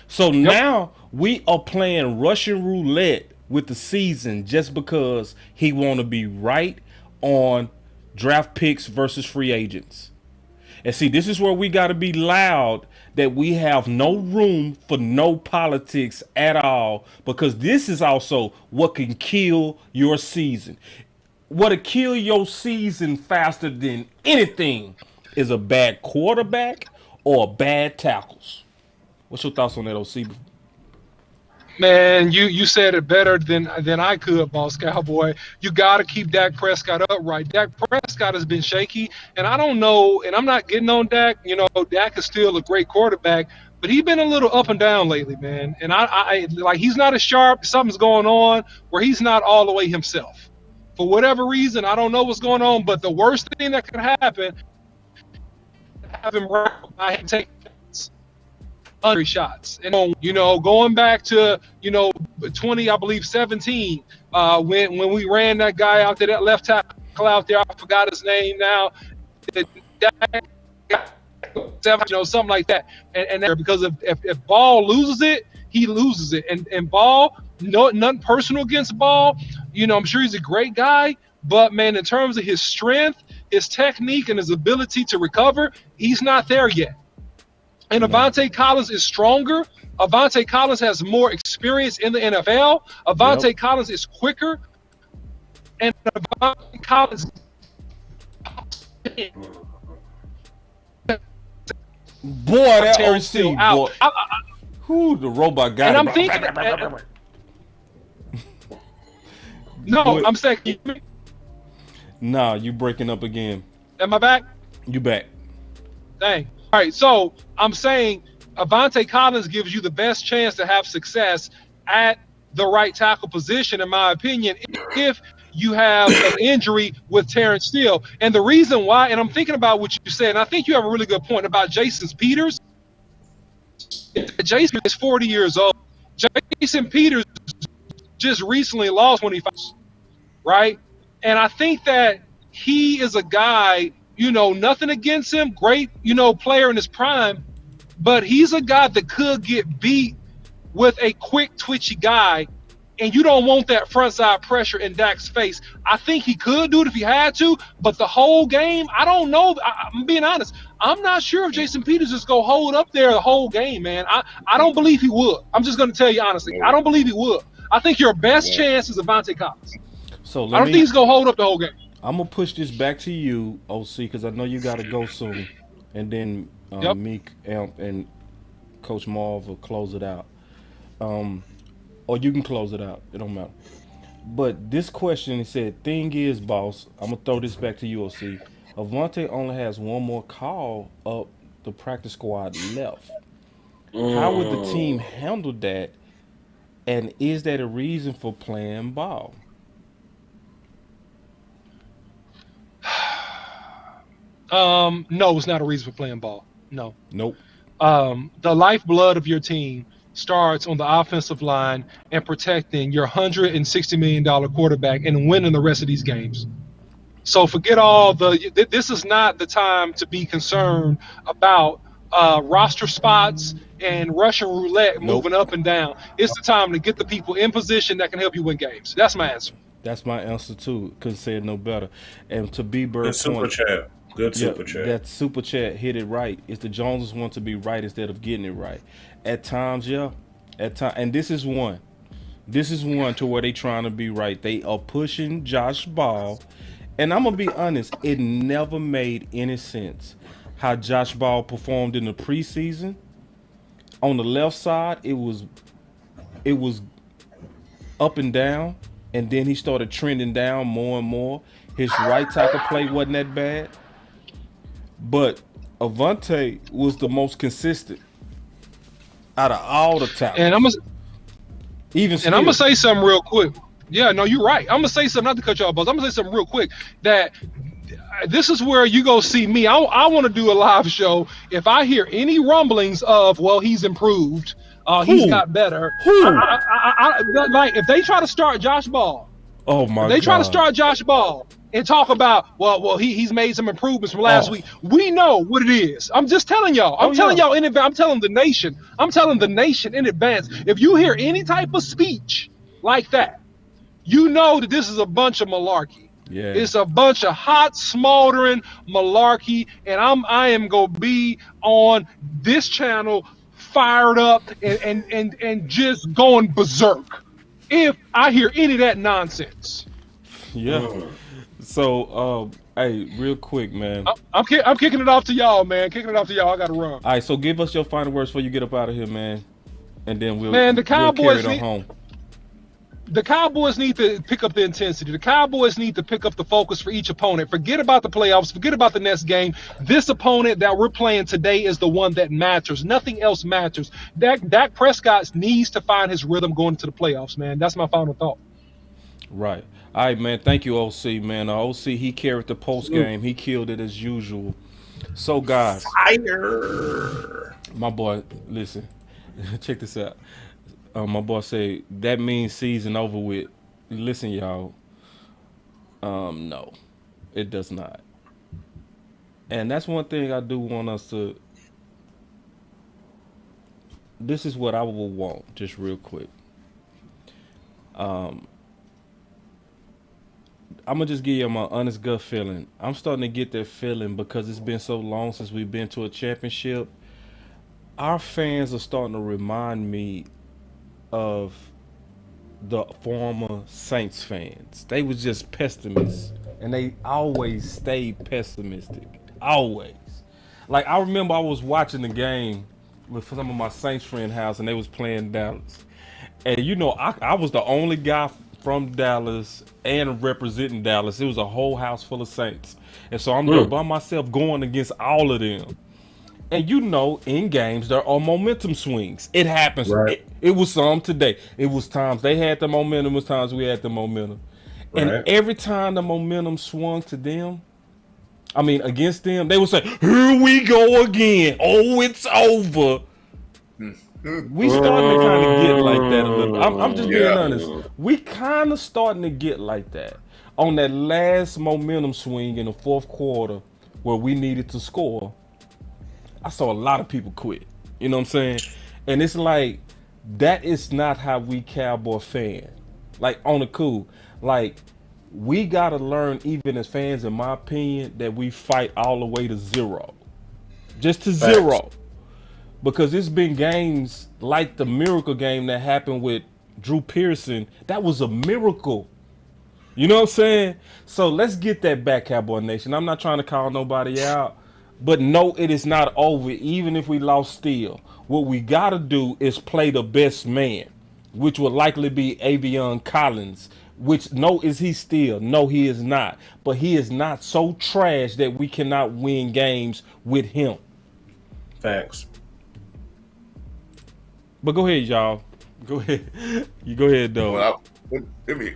So now we are playing Russian roulette with the season just because he want to be right on draft picks versus free agents. And see, this is where we got to be loud that we have no room for no politics at all, because this is also what can kill your season. What'll kill your season faster than anything is a bad quarterback or bad tackles. What's your thoughts on that, OC? Man, you said it better than I could, Boss Cowboy. You got to keep Dak Prescott upright. Dak Prescott has been shaky, and I don't know, and I'm not getting on Dak. Dak is still a great quarterback, but he's been a little up and down lately, man. And I like he's not as sharp. Something's going on where he's not all the way himself. For whatever reason, I don't know what's going on, but the worst thing that could happen, have him I had taken under shots. And going back to 17, when we ran that guy out there, that left tackle out there, I forgot his name now. Something like that. And because if Ball loses it, he loses it. And Ball, nothing personal against Ball. I'm sure he's a great guy, but man, in terms of his strength, his technique, and his ability to recover, he's not there yet. And Avante Collins is stronger. Avante Collins has more experience in the NFL. Avante Collins is quicker. And Avante Collins. Boy, that OC, boy. out. Who the robot got And it. I'm thinking. No, I'm saying. Nah, you breaking up again. Am I back? You back. Dang. All right, so I'm saying Avante Collins gives you the best chance to have success at the right tackle position, in my opinion, if you have an injury with Terrence Steele. And the reason why, and I'm thinking about what you said, and I think you have a really good point about Jason Peters. Jason is 40 years old. Jason Peters just recently lost 25, right? And I think that he is a guy, nothing against him, great, player in his prime, but he's a guy that could get beat with a quick, twitchy guy, and you don't want that front side pressure in Dak's face. I think he could do it if he had to, but the whole game, I don't know. I'm being honest. I'm not sure if Jason Peters is going to hold up there the whole game, man. I don't believe he would. I'm just going to tell you honestly. I don't believe he would. I think your best chance is Avante Collins. So I don't think he's going to hold up the whole game. I'm going to push this back to you, OC, because I know you got to go soon. And then Meek, Amp, and Coach Marv will close it out. Or you can close it out. It don't matter. But this question, it said, thing is, boss, I'm going to throw this back to you, OC. Avante only has one more call up the practice squad left. How would the team handle that? And is that a reason for playing ball? No, it's not a reason for playing ball. No. Nope. The lifeblood of your team starts on the offensive line and protecting your $160 million quarterback and winning the rest of these games. So forget all this is not the time to be concerned about roster spots and Russian roulette moving up and down. It's the time to get the people in position that can help you win games. That's my answer. That's my answer too. Couldn't say it no better. And to be Bird super chat. Good super chat. That super chat hit it right. It's the Joneses want to be right instead of getting it right. At times, and this is one. This is one to where they trying to be right. They are pushing Josh Ball. And I'm going to be honest, it never made any sense how Josh Ball performed in the preseason. On the left side, it was up and down, and then he started trending down more and more. His right tackle play wasn't that bad. But Avante was the most consistent out of all the tackles. And I'm gonna say something real quick. Yeah, no, you're right. I'm gonna say something, not to cut you off, but I'm gonna say something real quick. That this is where you go see me. I want to do a live show. If I hear any rumblings of, well, he's improved, he's got better. Like if they try to start Josh Ball. Oh my! They try to start Josh Ball and talk about, well, he's made some improvements from last week. We know what it is. I'm just telling y'all. I'm telling y'all in advance. I'm telling the nation. I'm telling the nation in advance. If you hear any type of speech like that, you know that this is a bunch of malarkey. Yeah. It's a bunch of hot, smoldering malarkey, and I am gonna be on this channel fired up and just going berserk if I hear any of that nonsense. Yeah. So, hey, real quick, man. I'm kicking it off to y'all, man. Kicking it off to y'all. I gotta run. All right, so give us your final words before you get up out of here, man, and then we'll Cowboys carry it on home. The Cowboys need to pick up the intensity. The Cowboys need to pick up the focus for each opponent. Forget about the playoffs. Forget about the next game. This opponent that we're playing today is the one that matters. Nothing else matters. Dak Prescott needs to find his rhythm going into the playoffs, man. That's my final thought. Right. All right, man. Thank you, OC, man. OC, he carried the post game. He killed it as usual. So, guys. Fire. My boy, listen. Check this out. My boy said, that means season over with. Listen, y'all. No, it does not. And that's one thing I do want us to. This is what I would want, just real quick. I'm going to just give you my honest gut feeling. I'm starting to get that feeling because it's been so long since we've been to a championship. our fans are starting to remind me of the former Saints fans. They was just pessimists, and they always stayed pessimistic. Always. Like I remember I was watching the game with some of my Saints friend house, and they was playing Dallas. And you know, I was the only guy from Dallas and representing Dallas. It was a whole house full of Saints, and so I'm there by myself going against all of them. And you know, in games there are momentum swings. It happens. Right. It was some today. It was times they had the momentum. It was times we had the momentum. And Right. every time the momentum swung to them, I mean against them, they would say, "Here we go again. Oh, it's over." We starting to kind of get like that a little. I'm just being honest. We kind of starting to get like that on that last momentum swing in the fourth quarter where we needed to score. I saw a lot of people quit. You know what I'm saying? And it's like that is not how we Cowboy fan. Like on the cool. Like we gotta learn, even as fans, in my opinion, that we fight all the way to zero. Just to zero. Because it's been games like the miracle game that happened with Drew Pearson. That was a miracle. You know what I'm saying? So let's get that back, Cowboy Nation. I'm not trying to call nobody out, but no, it is not over, even if we lost still. What we got to do is play the best man, which will likely be Avante Collins, which no, is he still? No, he is not. But he is not so trash that we cannot win games with him. Facts. But go ahead, y'all. Go ahead. You go ahead, though. Well, let me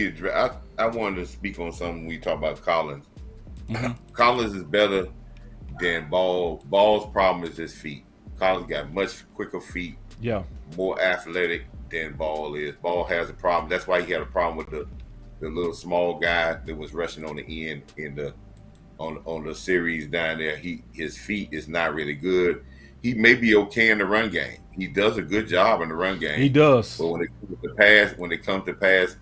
address. I wanted to speak on something we talk about Collins. Collins is better than Ball. Ball's problem is his feet. Collins got much quicker feet. Yeah. More athletic than Ball is. Ball has a problem. That's why he had a problem with the little small guy that was rushing on the end in the on the series down there. His feet is not really good. He may be okay in the run game. He does a good job in the run game. He does. But when it comes to pass,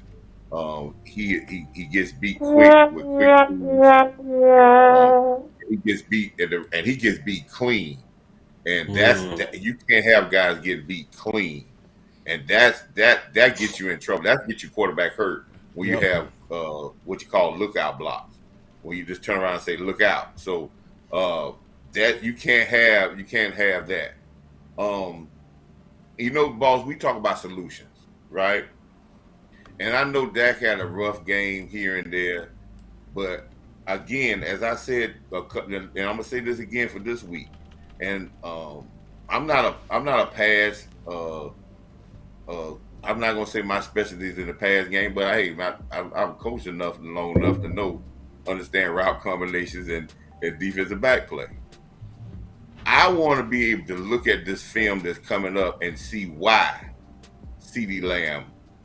he gets beat quick with quick moves. He gets beat and he gets beat clean. And that you can't have guys get beat clean. And that gets you in trouble. That gets your quarterback hurt when you have what you call lookout blocks. When you just turn around and say look out. So that you can't have that. You know, boss, we talk about solutions, right? And I know Dak had a rough game here and there, but again, as I said, and I'm gonna say this again for this week, and I'm not a pass. I'm not gonna say my specialty is in the pass game, but hey, I'm coached enough and long enough to understand route combinations and defensive back play. I want to be able to look at this film that's coming up and see why CeeDee Lamb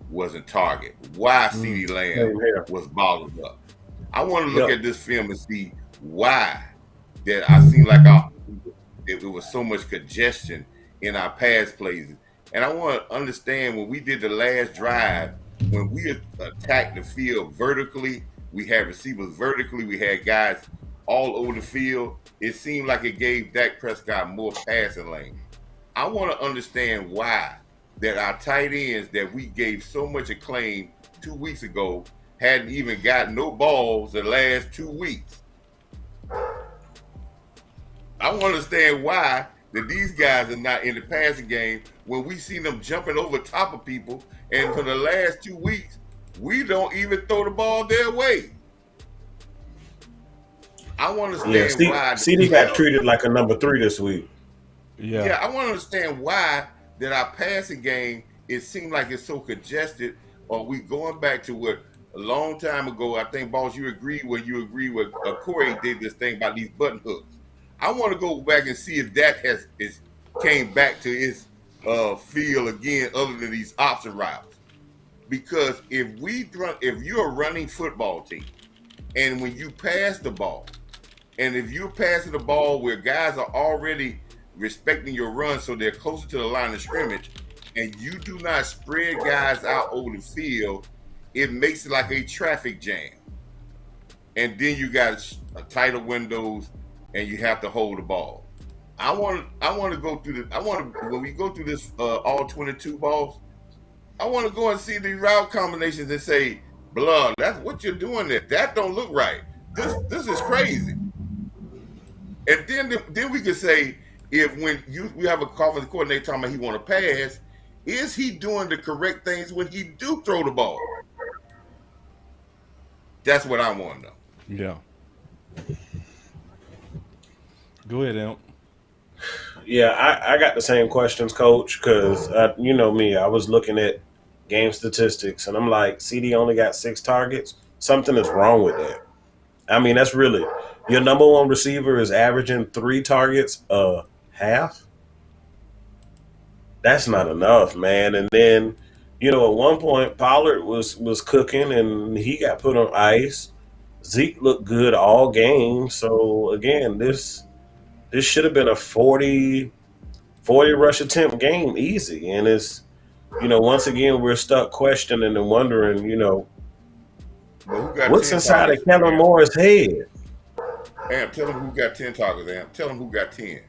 wasn't target, why CeeDee Lamb was bottled up. I want to look at this film and see why that I seem like it was so much congestion in our pass plays. And I want to understand when we did the last drive, when we attacked the field vertically, we had receivers vertically, we had guys all over the field. It seemed like it gave Dak Prescott more passing lane. I want to understand why that our tight ends that we gave so much acclaim 2 weeks ago hadn't even got no balls the last 2 weeks. I want to understand why that these guys are not in the passing game when we see them jumping over top of people, and for the last 2 weeks, we don't even throw the ball their way. I want to understand why. CeeDee got treated like a number 3 this week. Yeah, I want to understand why that our passing game, it seemed like it's so congested. Or we going back to what a long time ago, I think, boss, you agree with Corey did this thing about these button hooks. I want to go back and see if that came back to his feel again, other than these option routes. Because if you're a running football team, and when you pass the ball, and if you're passing the ball where guys are already respecting your run, so they're closer to the line of scrimmage, and you do not spread guys out over the field, it makes it like a traffic jam. And then you got tighter windows, and you have to hold the ball. I want to go through the. I want to when we go through this all 22 balls. I want to go and see the route combinations and say, "Blood, that's what you're doing. That don't look right. This is crazy." And then we could say, if when we have a offensive coordinator talking about he want to pass, is he doing the correct things when he do throw the ball? That's what I want to know. Yeah. Go ahead, Amp. Yeah, I got the same questions, Coach, because you know me, I was looking at game statistics, and I'm like, CD only got 6 targets. Something is wrong with that. I mean, that's really your number one receiver is averaging 3 targets a half. That's not enough, man. And then, you know, at one point Pollard was cooking, and he got put on ice. Zeke looked good all game. So again, this should have been a 40 rush attempt game easy. And it's, you know, once again, we're stuck questioning and wondering, you know, what's inside of Kellen Moore's head? Amp, tell him who got 10 targets, Amp. Tell him who got 10.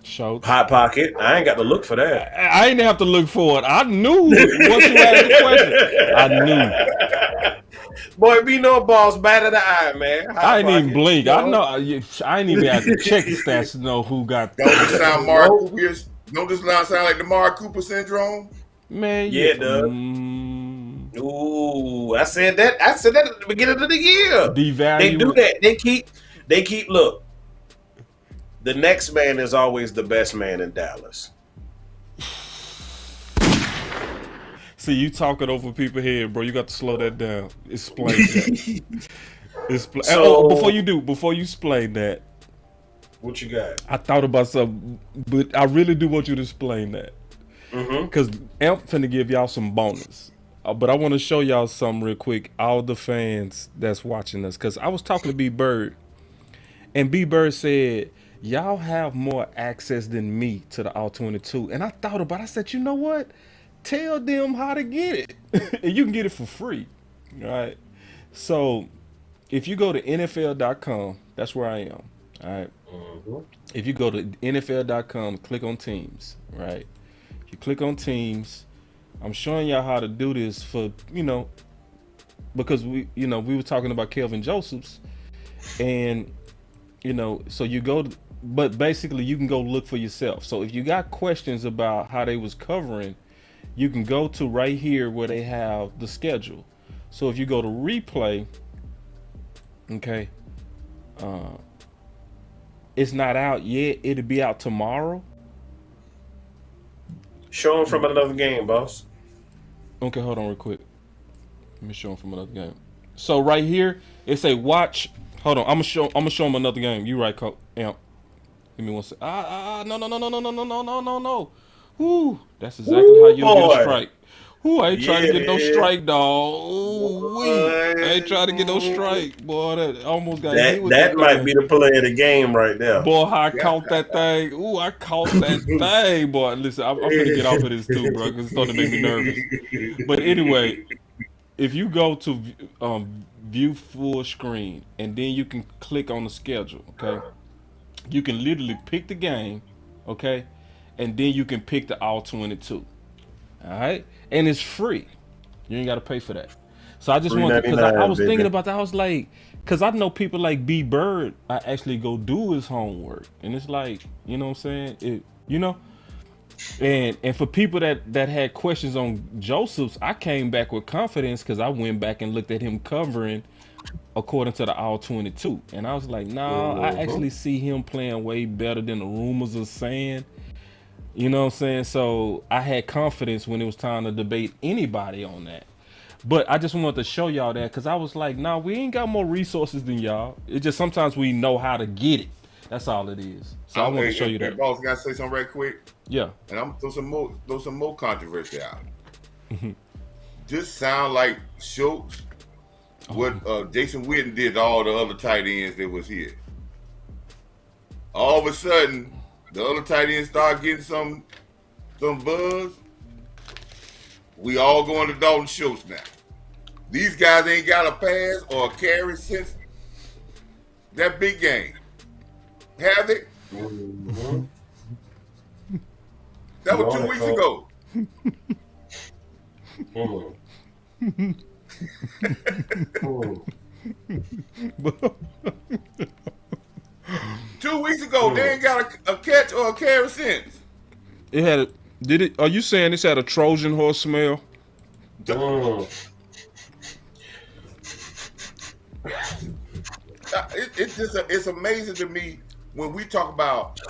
Schultz. Hot pocket. I ain't got to look for that. I ain't have to look for it. I knew once you asked the question. I knew. Boy, be no balls bad of the eye, man. Hot I ain't pocket, even blink. you know? I know. I ain't even have to check the stats to know who got. Don't this sound Mark Cooper? Don't this sound like the Mark Cooper syndrome? Yeah, Man, it does. Ooh, I said that at the beginning of the year. They do that. They keep look. The next man is always the best man in Dallas. See, you talking over people's head, bro. You got to slow that down. Explain that. So, before you explain that, what you got? I thought about something, but I really do want you to explain that. Because I'm finna give y'all some bonus. But I want to show y'all something real quick. All the fans that's watching us. Because I was talking to B Bird. And B Bird said, y'all have more access than me to the All-22. And I thought about it. I said, you know what? Tell them how to get it. And you can get it for free. All right. So if you go to NFL.com, that's where I am. All right. If you go to NFL.com, click on teams. Right. You click on teams. I'm showing y'all how to do this for, you know, because we were talking about Kelvin Josephs, and, you know, so you go to, but basically you can go look for yourself. So if you got questions about how they was covering, you can go to right here where they have the schedule. So if you go to replay, okay, it's not out yet. It'll be out tomorrow. Show them from another game, boss. Okay, hold on real quick. Let me show them from another game. So right here, it say watch. Hold on, I'm gonna show them another game. You right, Amp. Give me one second. No. Whoo, that's exactly how you get a strike. Whoo, I ain't trying to get no strike, dog. Ooh, I ain't trying to get no strike, boy. That almost got hit with that might be the play of the game right there. Boy, how I caught that thing. Ooh, I caught that thing, boy. Listen, I'm gonna get off of this too, bro, because it's starting to make me nervous. But anyway, if you go to view full screen, and then you can click on the schedule, okay? You can literally pick the game, okay? And then you can pick the All-22. All right, and it's free. You ain't got to pay for that. So I just wanted, because I was thinking about that. I was like, because I know people like B Bird, I actually go do his homework, and it's like, you know what I'm saying? And for people that had questions on Joseph's, I came back with confidence because I went back and looked at him covering according to the All-22, and I was like, nah, I actually see him playing way better than the rumors are saying. You know what I'm saying? So I had confidence when it was time to debate anybody on that. But I just wanted to show y'all that because I was like, nah, we ain't got more resources than y'all. It's just sometimes we know how to get it. That's all it is. So I want to show you that. Boss, can I say something right quick? Yeah. And I'm gonna throw some more controversy out. Just sound like Schultz, what Jason Witten did to all the other tight ends that was here. All of a sudden, the other tight ends start getting some buzz. We all going to Dalton Schultz now. These guys ain't got a pass or a carry since that big game. Have they? That was 2 weeks ago. 2 weeks ago, they ain't got a catch or a carry since. It had a, did it? Are you saying this had a Trojan horse smell? It's amazing to me when we talk about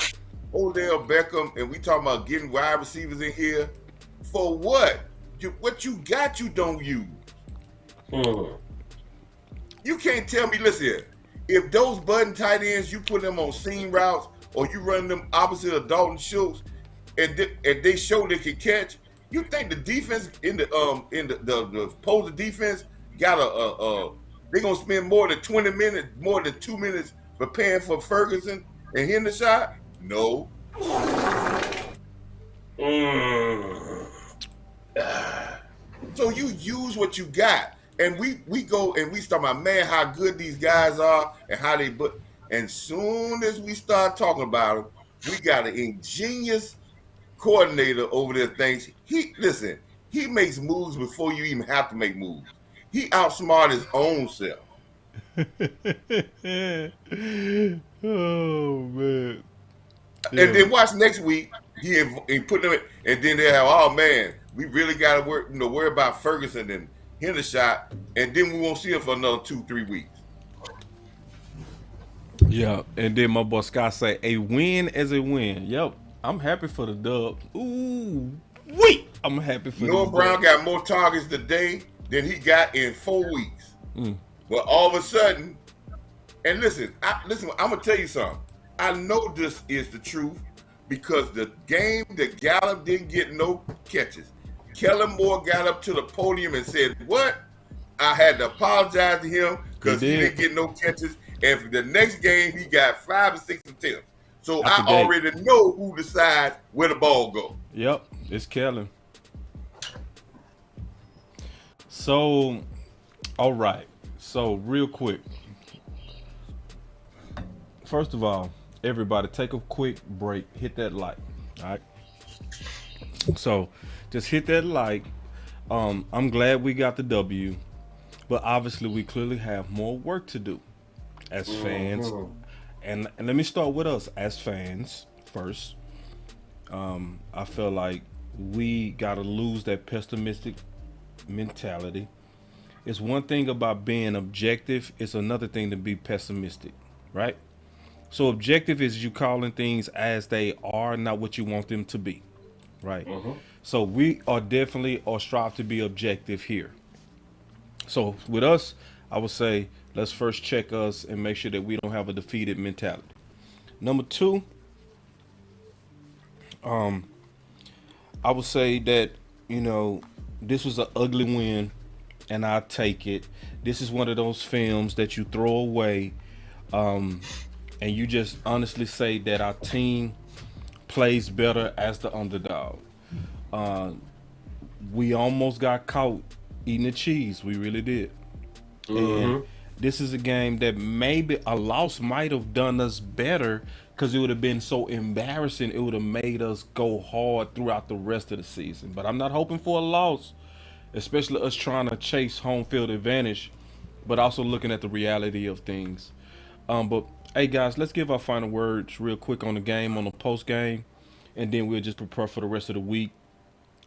Odell Beckham and we talk about getting wide receivers in here. For what? What you got, you don't use. You can't tell me, listen here, if those button tight ends, you put them on seam routes or you run them opposite of Dalton Schultz and they show they can catch, you think the defense in the opposing defense got they're gonna spend more than 20 minutes, more than 2 minutes preparing for Ferguson and hitting the shot? No. So you use what you got. And we go and we start about, man, how good these guys are and how they and soon as we start talking about them, we got an ingenious coordinator over there thinks he makes moves before you even have to make moves. He outsmarted his own self. Oh man. Yeah. And then watch next week, he put them in, and then they have, oh man, we really got to worry about Ferguson and hit a shot, and then we won't see him for another 2-3 weeks. Yeah, and then my boy Scott say, a win is a win. Yep, I'm happy for the dub. Ooh, wait, I'm happy for Noah Brown got more targets today than he got in 4 weeks. But all of a sudden, and listen, I'm gonna tell you something. I know this is the truth because the game that Gallup didn't get no catches. Kellen Moore got up to the podium and said, what? I had to apologize to him because he didn't get no catches. And for the next game, he got 5 or 6 attempts. So I already know who decides where the ball goes. Yep, it's Kellen. So, all right. So, real quick. First of all, everybody take a quick break. Hit that like. All right. So, just hit that like. I'm glad we got the W. But obviously, we clearly have more work to do as fans. And let me start with us as fans first. I feel like we got to lose that pessimistic mentality. It's one thing about being objective. It's another thing to be pessimistic, right? So objective is you calling things as they are, not what you want them to be, right? So we are definitely or strive to be objective here. So with us, I would say let's first check us and make sure that we don't have a defeated mentality. Number 2, I would say that, this was an ugly win and I take it. This is one of those films that you throw away and you just honestly say that our team plays better as the underdog. We almost got caught eating the cheese. We really did. And this is a game that maybe a loss might have done us better because it would have been so embarrassing. It would have made us go hard throughout the rest of the season. But I'm not hoping for a loss, especially us trying to chase home field advantage, but also looking at the reality of things. But hey guys, let's give our final words real quick on the game, on the post game, and then we'll just prepare for the rest of the week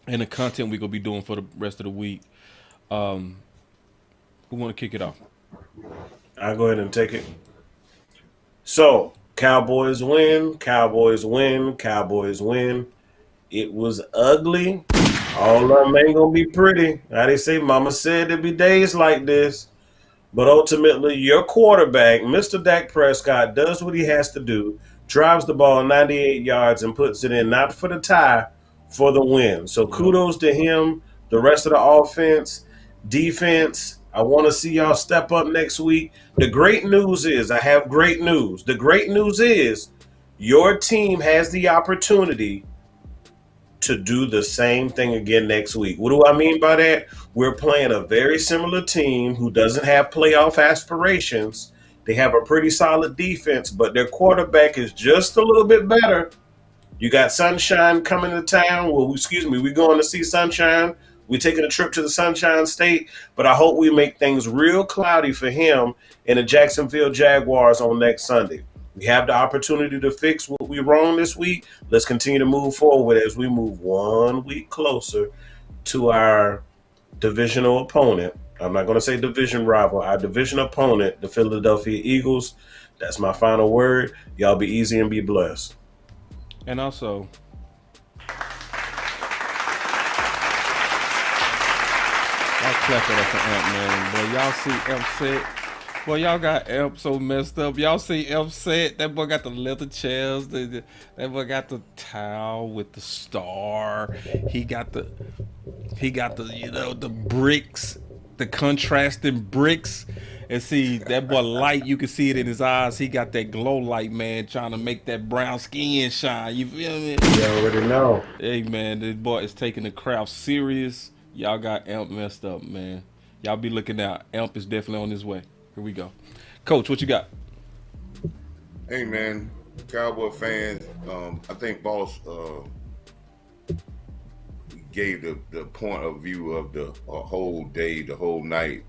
and the content we're gonna be doing for the rest of the week. Who want to kick it off? I'll go ahead and take it. So, Cowboys win, Cowboys win, Cowboys win. It was ugly. All of them ain't going to be pretty. How they say, Mama said there'd be days like this. But ultimately, your quarterback, Mr. Dak Prescott, does what he has to do, drives the ball 98 yards and puts it in, not for the tie, for the win. So kudos to him, the rest of the offense, defense. I want to see y'all step up next week. The great news is, I have great news. The great news is your team has the opportunity to do the same thing again next week. What do I mean by that? We're playing a very similar team who doesn't have playoff aspirations. They have a pretty solid defense, but their quarterback is just a little bit better You got Sunshine coming to town. Well, excuse me, we're going to see Sunshine. We're taking a trip to the Sunshine State, but I hope we make things real cloudy for him and the Jacksonville Jaguars on next Sunday. We have the opportunity to fix what we wrong this week. Let's continue to move forward as we move 1 week closer to our divisional opponent. I'm not going to say division rival, our division opponent, the Philadelphia Eagles. That's my final word. Y'all be easy and be blessed. And also, I'll clap it up for Amp, man. Boy, y'all see Amp set. Boy, y'all got Amp so messed up. Y'all see Amp set. That boy got the leather chairs. That boy got the towel with the star. He got the the bricks, the contrasting bricks. And see, that boy light, you can see it in his eyes. He got that glow light, man, trying to make that brown skin shine. You feel me? You already know. Hey, man, this boy is taking the craft serious. Y'all got Amp messed up, man. Y'all be looking out. Amp is definitely on his way. Here we go. Coach, what you got? Hey, man, Cowboy fans, I think Boss gave the point of view of the whole day, the whole night,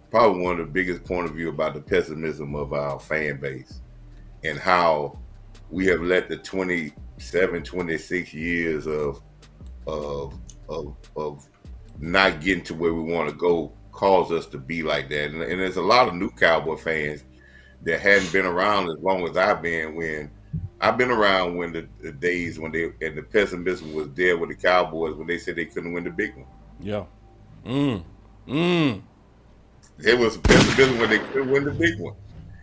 probably one of the biggest point of view about the pessimism of our fan base and how we have let the 27, 26 years of not getting to where we want to go cause us to be like that. And there's a lot of new Cowboy fans that hadn't been around as long as I've been. When I've been around when the days when the pessimism was there with the Cowboys when they said they couldn't win the big one. Yeah. There was pessimism when they couldn't win the big one.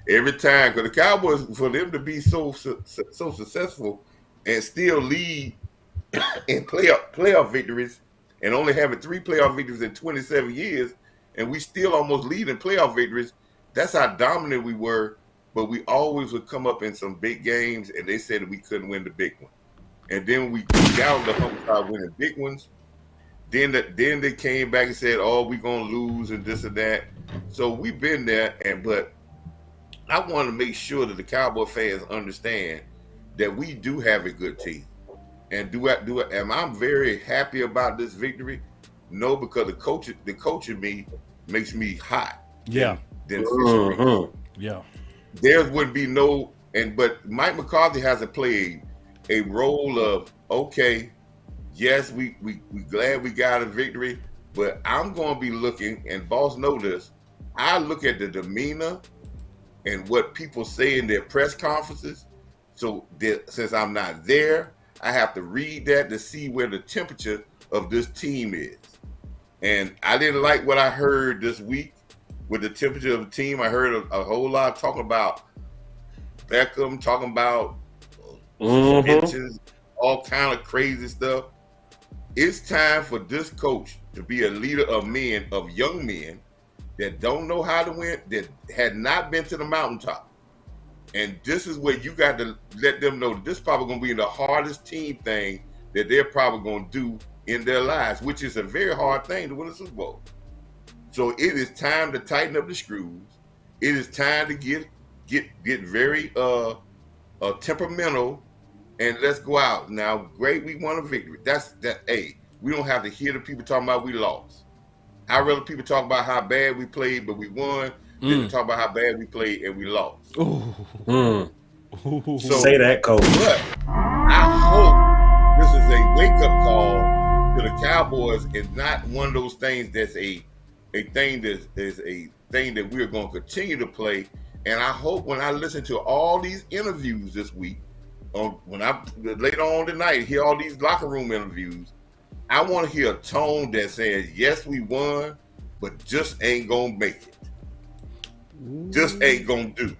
Every time, because the Cowboys, for them to be so successful and still lead in playoff victories and only having 3 playoff victories in 27 years, and we still almost lead in playoff victories, that's how dominant we were. But we always would come up in some big games, and they said that we couldn't win the big one. And then we got on the hump and started winning big ones. Then they came back and said, "Oh, we're gonna lose and this and that." So we've been there, but I want to make sure that the Cowboy fans understand that we do have a good team. And am I very happy about this victory? No, because the coach in me makes me hot. Yeah. Yeah. There would be but Mike McCarthy hasn't played a role of, okay, yes, we glad we got a victory, but I'm going to be looking, and Boss know this, I look at the demeanor and what people say in their press conferences. So since I'm not there, I have to read that to see where the temperature of this team is. And I didn't like what I heard this week with the temperature of the team. I heard a whole lot talking about Beckham, talking about suspensions, all kind of crazy stuff. It's time for this coach to be a leader of men, of young men that don't know how to win, that had not been to the mountaintop. And this is where you got to let them know that this is probably going to be the hardest team thing that they're probably going to do in their lives, which is a very hard thing to win a Super Bowl. So it is time to tighten up the screws. It is time to get very temperamental, and let's go out. Now, great, we won a victory. Hey, we don't have to hear the people talking about we lost. I'd rather people talk about how bad we played, but we won, than to talk about how bad we played and we lost. So, say that, Coach. But I hope this is a wake-up call to the Cowboys and not one of those things that's a thing that we're going to continue to play. And I hope when I listen to all these interviews this week, when I later on tonight hear all these locker room interviews, I want to hear a tone that says, yes, we won, but just ain't gonna make it. Just ain't gonna do.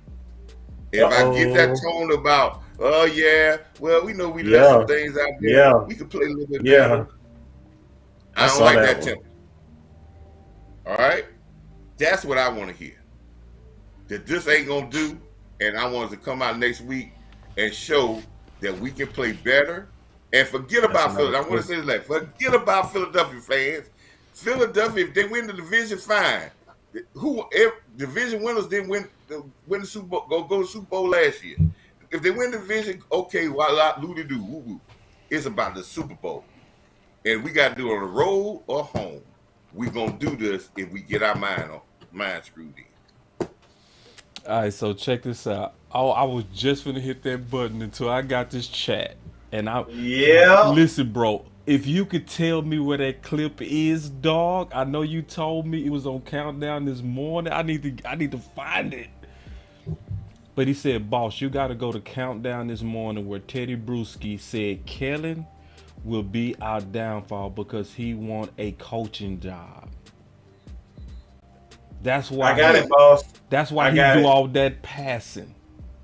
If I get that tone about, oh yeah, well, we know we left some things out there. Yeah. We could play a little bit better. I don't like that tempo. All right? That's what I want to hear. That this ain't gonna do, and I want us to come out next week and show that we can play better. And forget about Philadelphia. I want to say this, forget about Philadelphia fans. Philadelphia, if they win the division, fine. Division winners didn't win the Super Bowl, go to Super Bowl last year. if they win the division, okay, well, loo-doo-doo, woo-woo. It's about the Super Bowl. And we got to do it on the road or home. We're going to do this if we get our mind screwed in. All right, so check this out. Oh, I was just finna hit that button until I got this chat. And listen, bro, if you could tell me where that clip is, dog. I know you told me it was on Countdown this morning. I need to find it. But he said, boss, you got to go to Countdown this morning where Teddy Bruschi said Kellen will be our downfall because he want a coaching job. That's why I got it, boss. That's why he do all that passing.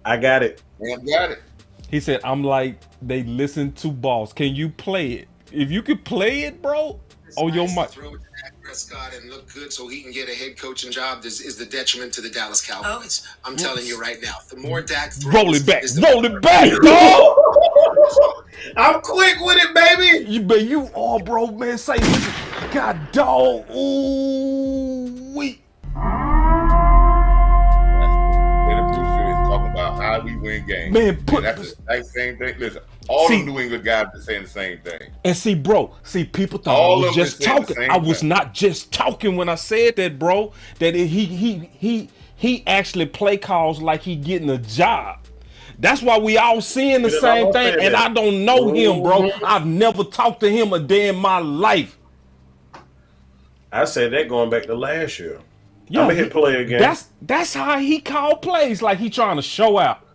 I got it. I got it. He said, I'm like, they listen to boss. Can you play it? If you could play it, bro, on your mic. Throw it to Dak Prescott and look good so he can get a head coaching job is the detriment to the Dallas Cowboys. I'm telling you right now. The more Dak throws, roll it back, dog. I'm quick with it, baby. You all, bro, man. Say, listen, God, dog. Ooh, wait. Talking about how we win games. Man, that's the same thing. Listen, all the New England guys are saying the same thing. And people thought I was just talking. I was not just talking when I said that, bro. That he actually play calls like he getting a job. That's why we all seeing the same thing. And I don't know him, bro. I've never talked to him a day in my life. I said that going back to last year. I'm gonna hit play again. That's how he called plays, like he trying to show out.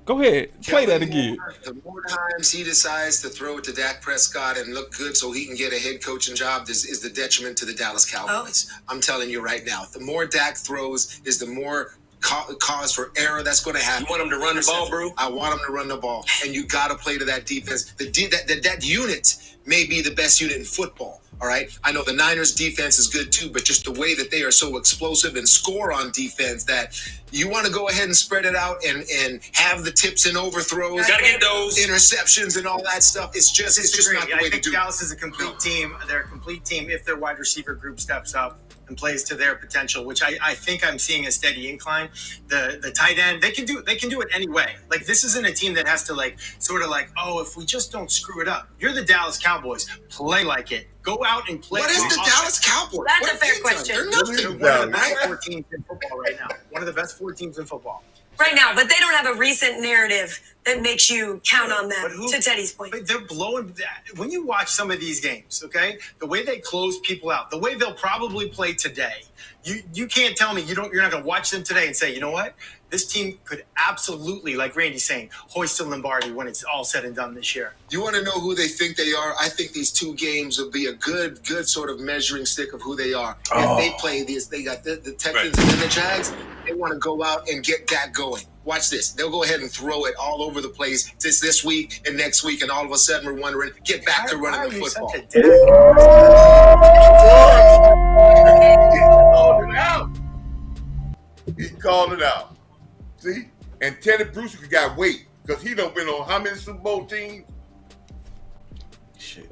Go ahead, play that again. The more times he decides to throw it to Dak Prescott and look good so he can get a head coaching job is the detriment to the Dallas Cowboys. I'm telling you right now. The more Dak throws is the more cause for error that's going to happen. You want him to run the ball, bro? I want him to run the ball, and you got to play to that defense. That unit may be the best unit in football. All right. I know the Niners defense is good too, but just the way that they are so explosive and score on defense that you want to go ahead and spread it out and have the tips and overthrows. Got to get those interceptions and all that stuff. It's just not the way to do it. I think Dallas is a complete team. They're a complete team if their wide receiver group steps up and plays to their potential, which I think I'm seeing a steady incline. The tight end, they can do it anyway. Like, this isn't a team that has to if we just don't screw it up. You're the Dallas Cowboys. Play like it. Go out and play. What is the Dallas Cowboys? That's a fair question. They're one of the best 4 teams in football right now. One of the best 4 teams in football. Right now, but they don't have a recent narrative that makes you count on them, to Teddy's point. But they're blowing. When you watch some of these games, okay, the way they close people out, the way they'll probably play today, you can't tell me you're not going to watch them today and say, you know what? This team could absolutely, like Randy's saying, hoist the Lombardi when it's all said and done this year. You want to know who they think they are? I think these 2 games will be a good sort of measuring stick of who they are. If they play this, they got the Texans and then the Jags. They want to go out and get that going. Watch this. They'll go ahead and throw it all over the place this week and next week, and all of a sudden we're wondering, get back to running the football. He called it out. See? And Teddy Bruschi got weight because he done been on how many Super Bowl teams? Shit.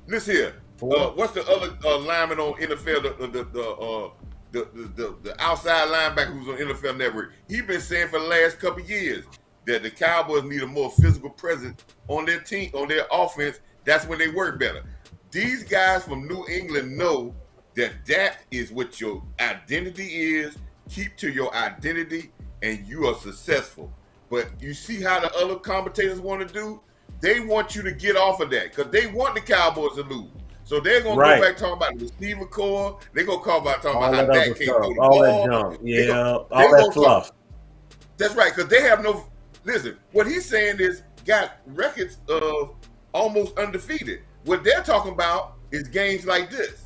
Listen here. What's the other lineman on NFL? The outside linebacker who's on NFL Network. He's been saying for the last couple of years that the Cowboys need a more physical presence on their team, on their offense. That's when they work better. These guys from New England know that is what your identity is. Keep to your identity, and you are successful. But you see how the other commentators want to do? They want you to get off of that because they want the Cowboys to lose. So they're going to go back talking about the receiver core. They're going to talk about how that can't go to all that junk. Yeah, all that fluff. That's right, because they have no – listen, what he's saying is got records of almost undefeated. What they're talking about is games like this.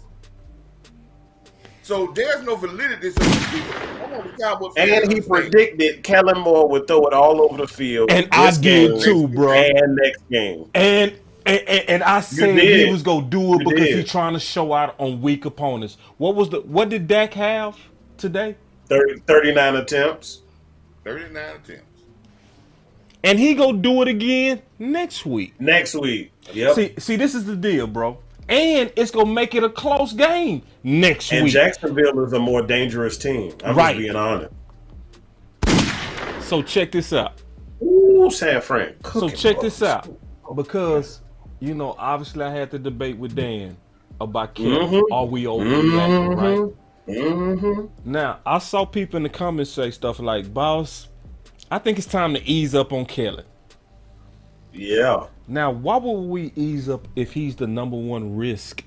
So there's no validity to these people. And he predicted Kellen Moore would throw it all over the field. And I did too, bro. And next game. And I said he was gonna do it because he's trying to show out on weak opponents. What did Dak have today? 39 attempts. 39 attempts. And he gonna do it again next week. Yep. See, this is the deal, bro. And it's gonna make it a close game next week. And Jacksonville is a more dangerous team. I'm just being honest. So check this out. Ooh, San Fran. So check this out. Because, obviously I had the debate with Dan about Kellen. Are we overreacting, right? Now, I saw people in the comments say stuff like, Boss, I think it's time to ease up on Kellen. Yeah. Now, why would we ease up if he's the number one risk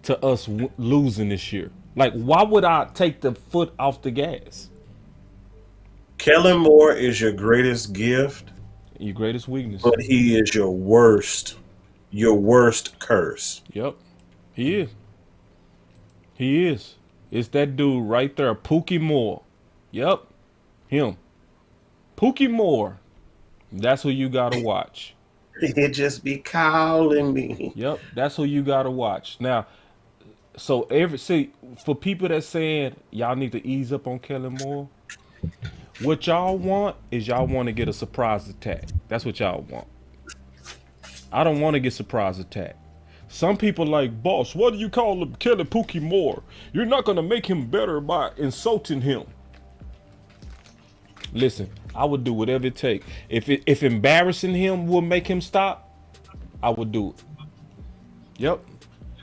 to us losing this year? Like, why would I take the foot off the gas? Kellen Moore is your greatest gift. Your greatest weakness. But he is your worst curse. Yep. He is. He is. It's that dude right there, Pookie Moore. Yep. Him. Pookie Moore. That's who you gotta watch. He just be calling me. Yep. That's who you gotta watch. Now, so for people that saying y'all need to ease up on Kellen Moore, what y'all want is y'all want to get a surprise attack. That's what y'all want. I don't want to get surprise attack. Some people like, Boss, what do you call him killing Pookie Moore? You're not going to make him better by insulting him. Listen, I would do whatever it takes. If embarrassing him will make him stop, I would do it. Yep.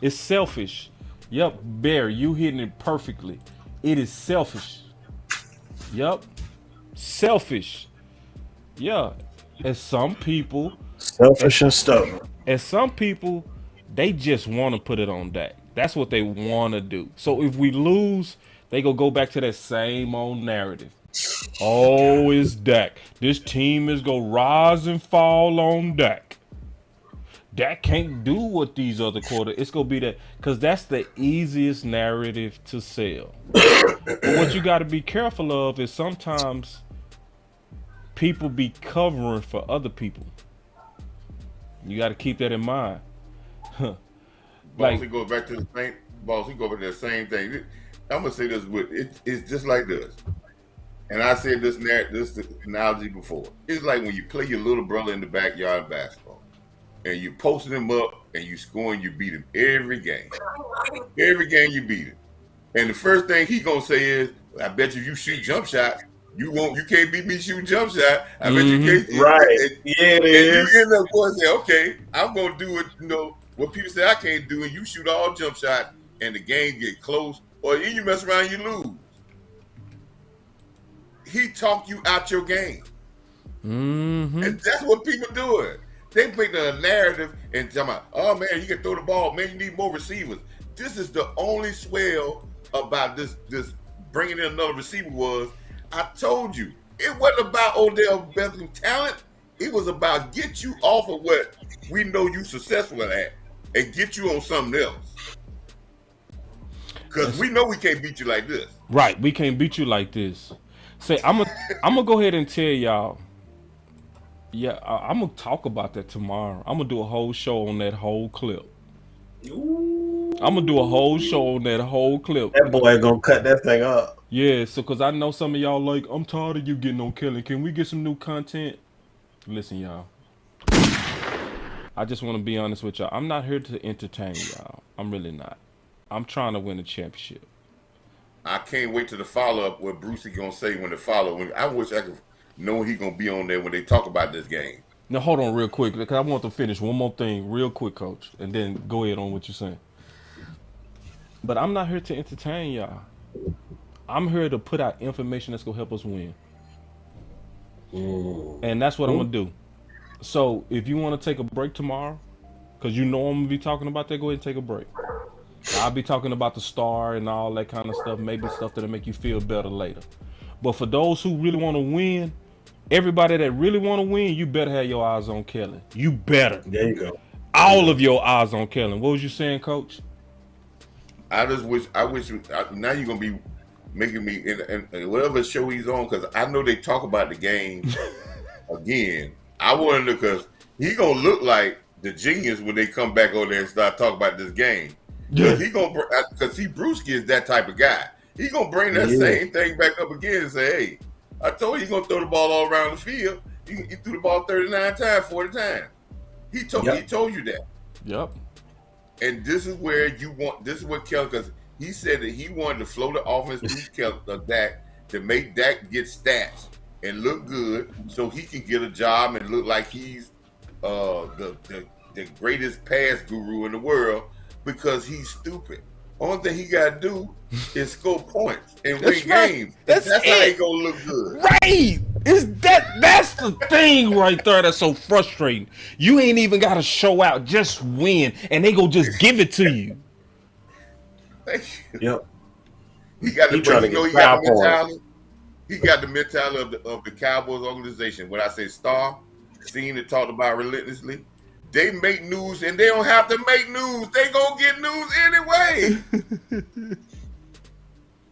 It's selfish. Yep, Barry, you hitting it perfectly. It is selfish. Yep. Selfish. Yeah. As some people. Selfish and stubborn. As some people, they just want to put it on Dak. That's what they want to do. So if we lose, they go back to that same old narrative. Oh, it's Dak. This team is going to rise and fall on Dak. Dak can't do what these other quarters. It's going to be that, because that's the easiest narrative to sell. But what you got to be careful of is sometimes people be covering for other people. You got to keep that in mind. Boss, he goes back to the same. Boss, he goes back to the same thing. I'm gonna say this with it. It's just like this. And I said this analogy before. It's like when you play your little brother in the backyard of basketball, and you posting him up, and you score, and you beat him every game. Every game you beat him, and the first thing he gonna say is, "I bet you shoot jump shots. You can't beat me shooting jump shot. I bet you can't." Right. Yeah, it is. And you end up going and say, "Okay, I'm gonna do it." What people say I can't do, and you shoot all jump shots, and the game get close, or you mess around, you lose. He talked you out your game. And that's what people doing. They make the narrative and talking about, oh man, you can throw the ball, man, you need more receivers. This is the only swell about this bringing in another receiver was, I told you, it wasn't about Odell Beckham talent. It was about get you off of what we know you successful at and get you on something else. Because we know we can't beat you like this. Right, we can't beat you like this. Say, I'm gonna go ahead and tell y'all. Yeah, I'm gonna talk about that tomorrow. I'm gonna do a whole show on that whole clip. Ooh. I'm gonna do a whole show on that whole clip. That boy gonna cut that thing up. Yeah, so because I know some of y'all like, I'm tired of you getting on Kellen. Can we get some new content? Listen, y'all. I just want to be honest with y'all. I'm not here to entertain y'all. I'm really not. I'm trying to win a championship. I can't wait to the follow-up what Brucey gonna say when the follow-up. I wish I could know he gonna be on there when they talk about this game. Now hold on real quick, because I want to finish one more thing real quick, Coach, and then go ahead on what you're saying. But I'm not here to entertain y'all. I'm here to put out information that's gonna help us win. And that's what I'm gonna do. So if you want to take a break tomorrow, because you know I'm gonna be talking about that, go ahead and take a break. I'll be talking about the star and all that kind of stuff, maybe stuff that'll make you feel better later. But for those who really want to win, everybody that really want to win, you better have your eyes on Kellen. You better. There you go. All of your eyes on Kellen. What was you saying, Coach? I wish now you're gonna be making me in whatever show he's on, because I know they talk about the game again. I wonder, because he gonna look like the genius when they come back over there and start talking about this game. Yeah. He gonna, because Brewski is that type of guy. He gonna bring that same thing back up again and say, "Hey, I told you, he's gonna throw the ball all around the field. He threw the ball 39 times, 40 times. He told you that." Yep. And this is where you want. This is what Kellen, because he said that he wanted to flow the offense through Dak to make Dak get stats. and look good so he can get a job and look like he's the greatest pass guru in the world because he's stupid. Only thing he got to do is score points and win games. That's how he gonna look good. Right. That's the thing right there that's so frustrating. You ain't even got to show out, just win, and they go just give it to you. Yep. He got the mentality. He got the mentality of the Cowboys organization. When I say star, seen and talked about relentlessly, they make news and they don't have to make news. They gonna get news anyway.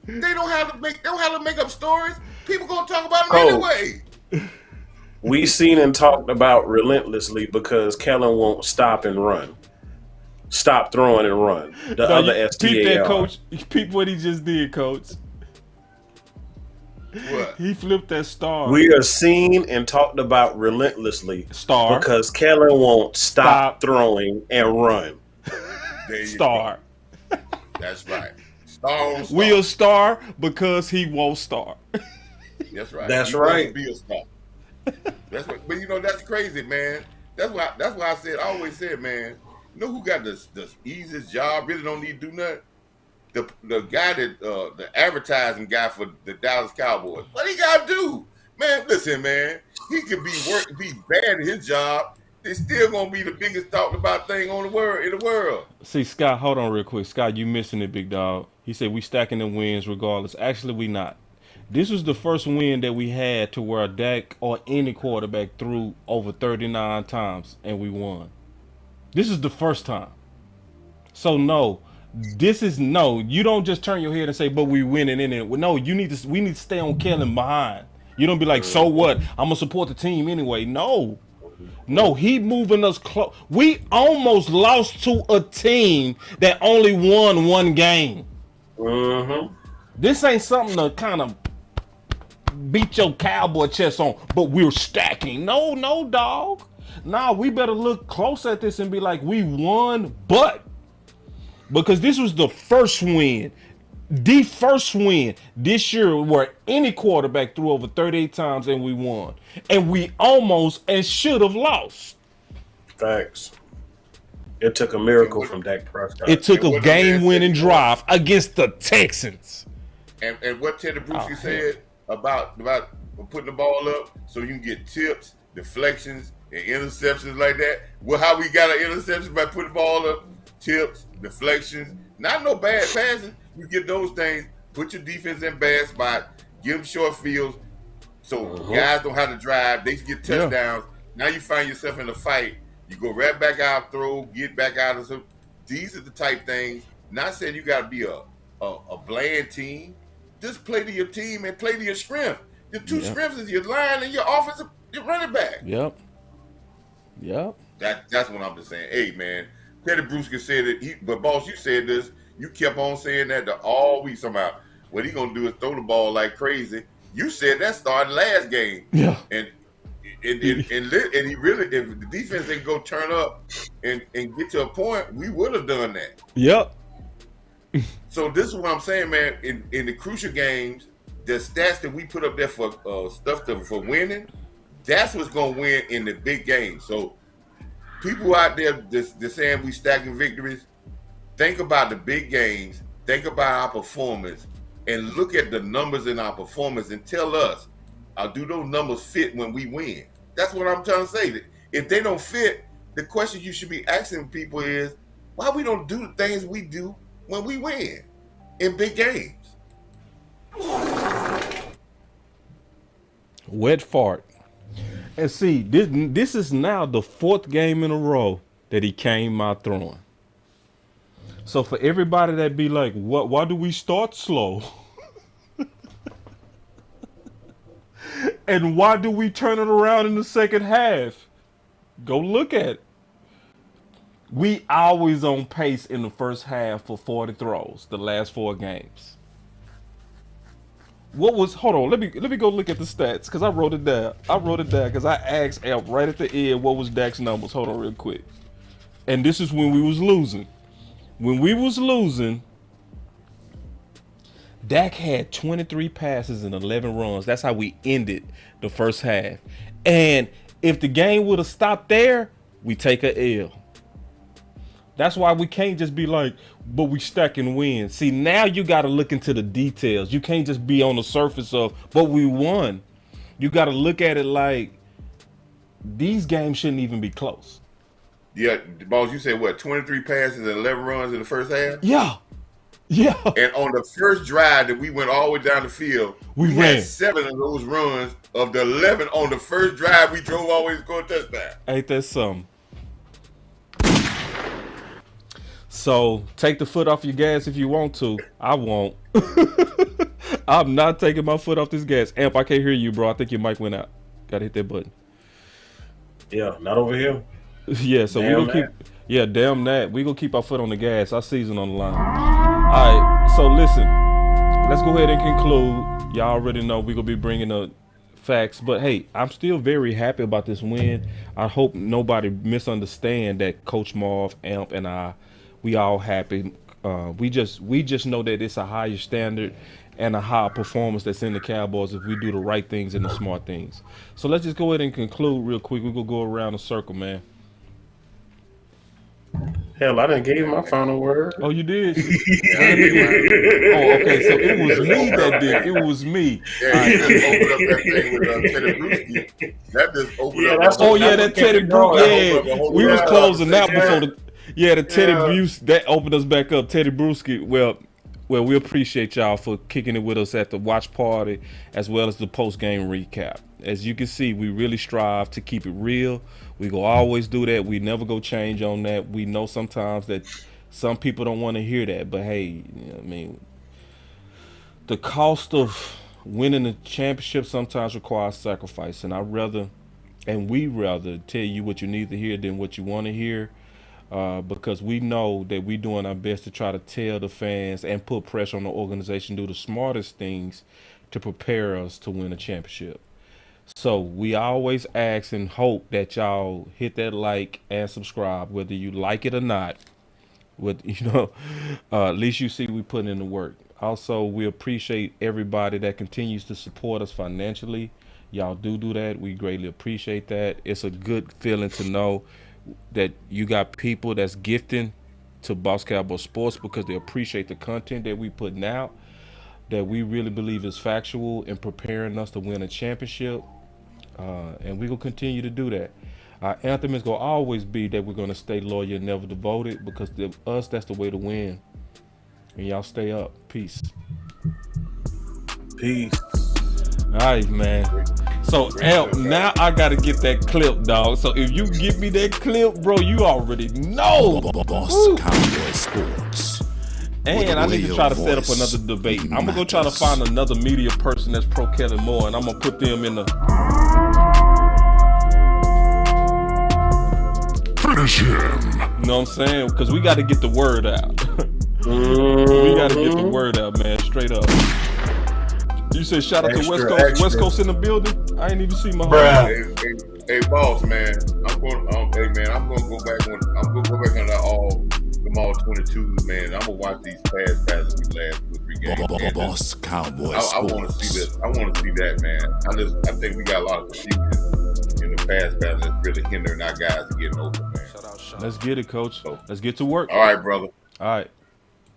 They don't have to make up stories. People gonna talk about them anyway. We seen and talked about relentlessly because Kellen won't stop and run. Stop throwing and run. The other STAR. Peep that, coach. Peep what he just did, coach. What? He flipped that star. We are seen and talked about relentlessly star because Kellen won't stop throwing and run. Star. That's right. Star. We'll star because he won't star. That's right. That's he right. Be a star. That's right. But that's crazy, man. That's why I always said, man. You know who got the easiest job? Really don't need to do nothing. The guy that the advertising guy for the Dallas Cowboys. What he got to do, man? Listen, man. He could be bad at his job. It's still gonna be the biggest talked about thing in the world. See, Scott, hold on real quick. Scott, you missing it, big dog. He said we stacking the wins regardless. Actually, we not. This was the first win that we had to where Dak or any quarterback threw over 39 times and we won. This is the first time. So no, you don't just turn your head and say, but we winning in it. No, we need to stay on Kellen behind. You don't be like, so what? I'm gonna support the team anyway. No, he moving us close. We almost lost to a team that only won one game. Mm-hmm. This ain't something to kind of beat your cowboy chest on, but we're stacking. No, dog. Nah, we better look close at this and be like, we won, but because this was the first win this year where any quarterback threw over 38 times and we won. And we almost and should have lost. Facts. It took a miracle from Dak Prescott. It took a game-winning drive against the Texans. And what Teddy Bruschi said about putting the ball up so you can get tips, deflections, and interceptions like that. Well, how we got an interception by putting the ball up, tips, deflections, not no bad passing. You get those things, put your defense in bad spot, give them short fields so guys don't have to drive. They get touchdowns. Yeah. Now you find yourself in a fight. You go right back out, throw, get back out of some. These are the type things. Not saying you got to be a bland team. Just play to your team and play to your strength. Your two strengths is your line and your offensive, your running back. Yep. That's what I'm just saying. Hey, man, Teddy Bruschi said it. But boss, you said this. You kept on saying that all week somehow. What he gonna do is throw the ball like crazy. You said that started last game. Yeah. And he really, if the defense didn't go turn up and get to a point, we would have done that. Yep. So this is what I'm saying, man. In the crucial games, the stats that we put up there for for winning, that's what's gonna win in the big games. So people out there just saying we stacking victories, think about the big games, think about our performance, and look at the numbers in our performance and tell us, do those numbers fit when we win? That's what I'm trying to say. If they don't fit, the question you should be asking people is, why we don't do the things we do when we win in big games? Wet fart. And see, this is now the 4th game in a row that he came out throwing. So for everybody that be like, why do we start slow? And why do we turn it around in the second half? Go look at it. We always on pace in the first half for 40 throws, the last 4 games. Hold on, let me go look at the stats, because I wrote it down. Because I asked Amp right at the end what was Dak's numbers. Hold on real quick. And this is when we was losing. When we was losing, Dak had 23 passes and 11 runs. That's how we ended the first half. And if the game would have stopped there, we take a L. That's why we can't just be like, but we stacking wins. See, now you got to look into the details. You can't just be on the surface of, but we won. You got to look at it like these games shouldn't even be close. Yeah, Boss, you said what? 23 passes and 11 runs in the first half? Yeah. Yeah. And on the first drive that we went all the way down the field, we had 7 of those runs. Of the 11 on the first drive, we drove all the way to score a touchdown. Ain't that something? So take the foot off your gas if you want to. I won't. I'm not taking my foot off this gas. Amp, I can't hear you, bro. I think your mic went out. Gotta hit that button. Yeah, not over here. Yeah, so we gonna keep. Yeah, damn that. We gonna keep our foot on the gas. Our season on the line. All right. So listen, let's go ahead and conclude. Y'all already know we gonna be bringing up facts, but hey, I'm still very happy about this win. I hope nobody misunderstand that Coach Marv, Amp, and I. We all happy. We just know that it's a higher standard and a high performance that's in the Cowboys if we do the right things and the smart things. So let's just go ahead and conclude real quick. We're gonna go around the circle, man. Hell, I didn't give you my final word. Oh, you did? Oh, okay. So it was me that did. It was me. Yeah, you just opened up that thing with Teddy Bruschi. That just opened up. Oh yeah, that Teddy Bruschi. Yeah, we was closing out before the. Yeah, the Teddy Bruce that opened us back up. Teddy Bruschi. Well, we appreciate y'all for kicking it with us at the watch party as well as the post game recap. As you can see, we really strive to keep it real. We go always do that. We never go change on that. We know sometimes that some people don't want to hear that, but hey, you know, I mean, the cost of winning the championship sometimes requires sacrifice, and we rather tell you what you need to hear than what you want to hear. Because we know that we're doing our best to try to tell the fans and put pressure on the organization, do the smartest things to prepare us to win a championship. So we always ask and hope that y'all hit that like and subscribe, whether you like it or not. At least you see we put in the work. Also, we appreciate everybody that continues to support us financially. Y'all do that. We greatly appreciate that. It's a good feeling to know that you got people that's gifting to Boss Cowboy Sports because they appreciate the content that we putting out, that we really believe is factual and preparing us to win a championship. And we're going to continue to do that. Our anthem is going to always be that we're going to stay loyal and never devoted, because that's the way to win. And y'all stay up. Peace. Peace. All right, man. So, Amp, now I got to get that clip, dog. So if you give me that clip, bro, you already know. Boss Cowboy Sports. And I need to try to set up another debate. I'm going to go try to find another media person that's pro Kellen Moore, and I'm going to put them in the... Finish him. You know what I'm saying? Because we got to get the word out. We got to get the word out, man. Straight up. You said shout out to West Coast. Extra. West Coast in the building? I ain't even see my Hey, boss, man. I'm going to go back on them all 22s, man. I'm gonna watch these passes these last 2 or 3 games. Boss Cowboy I want to see this. I want to see that, man. I think we got a lot of confusion in the pass battle that's really hindering our guys to getting open, man. Let's get it, coach. Let's get to work. All right, brother. All right.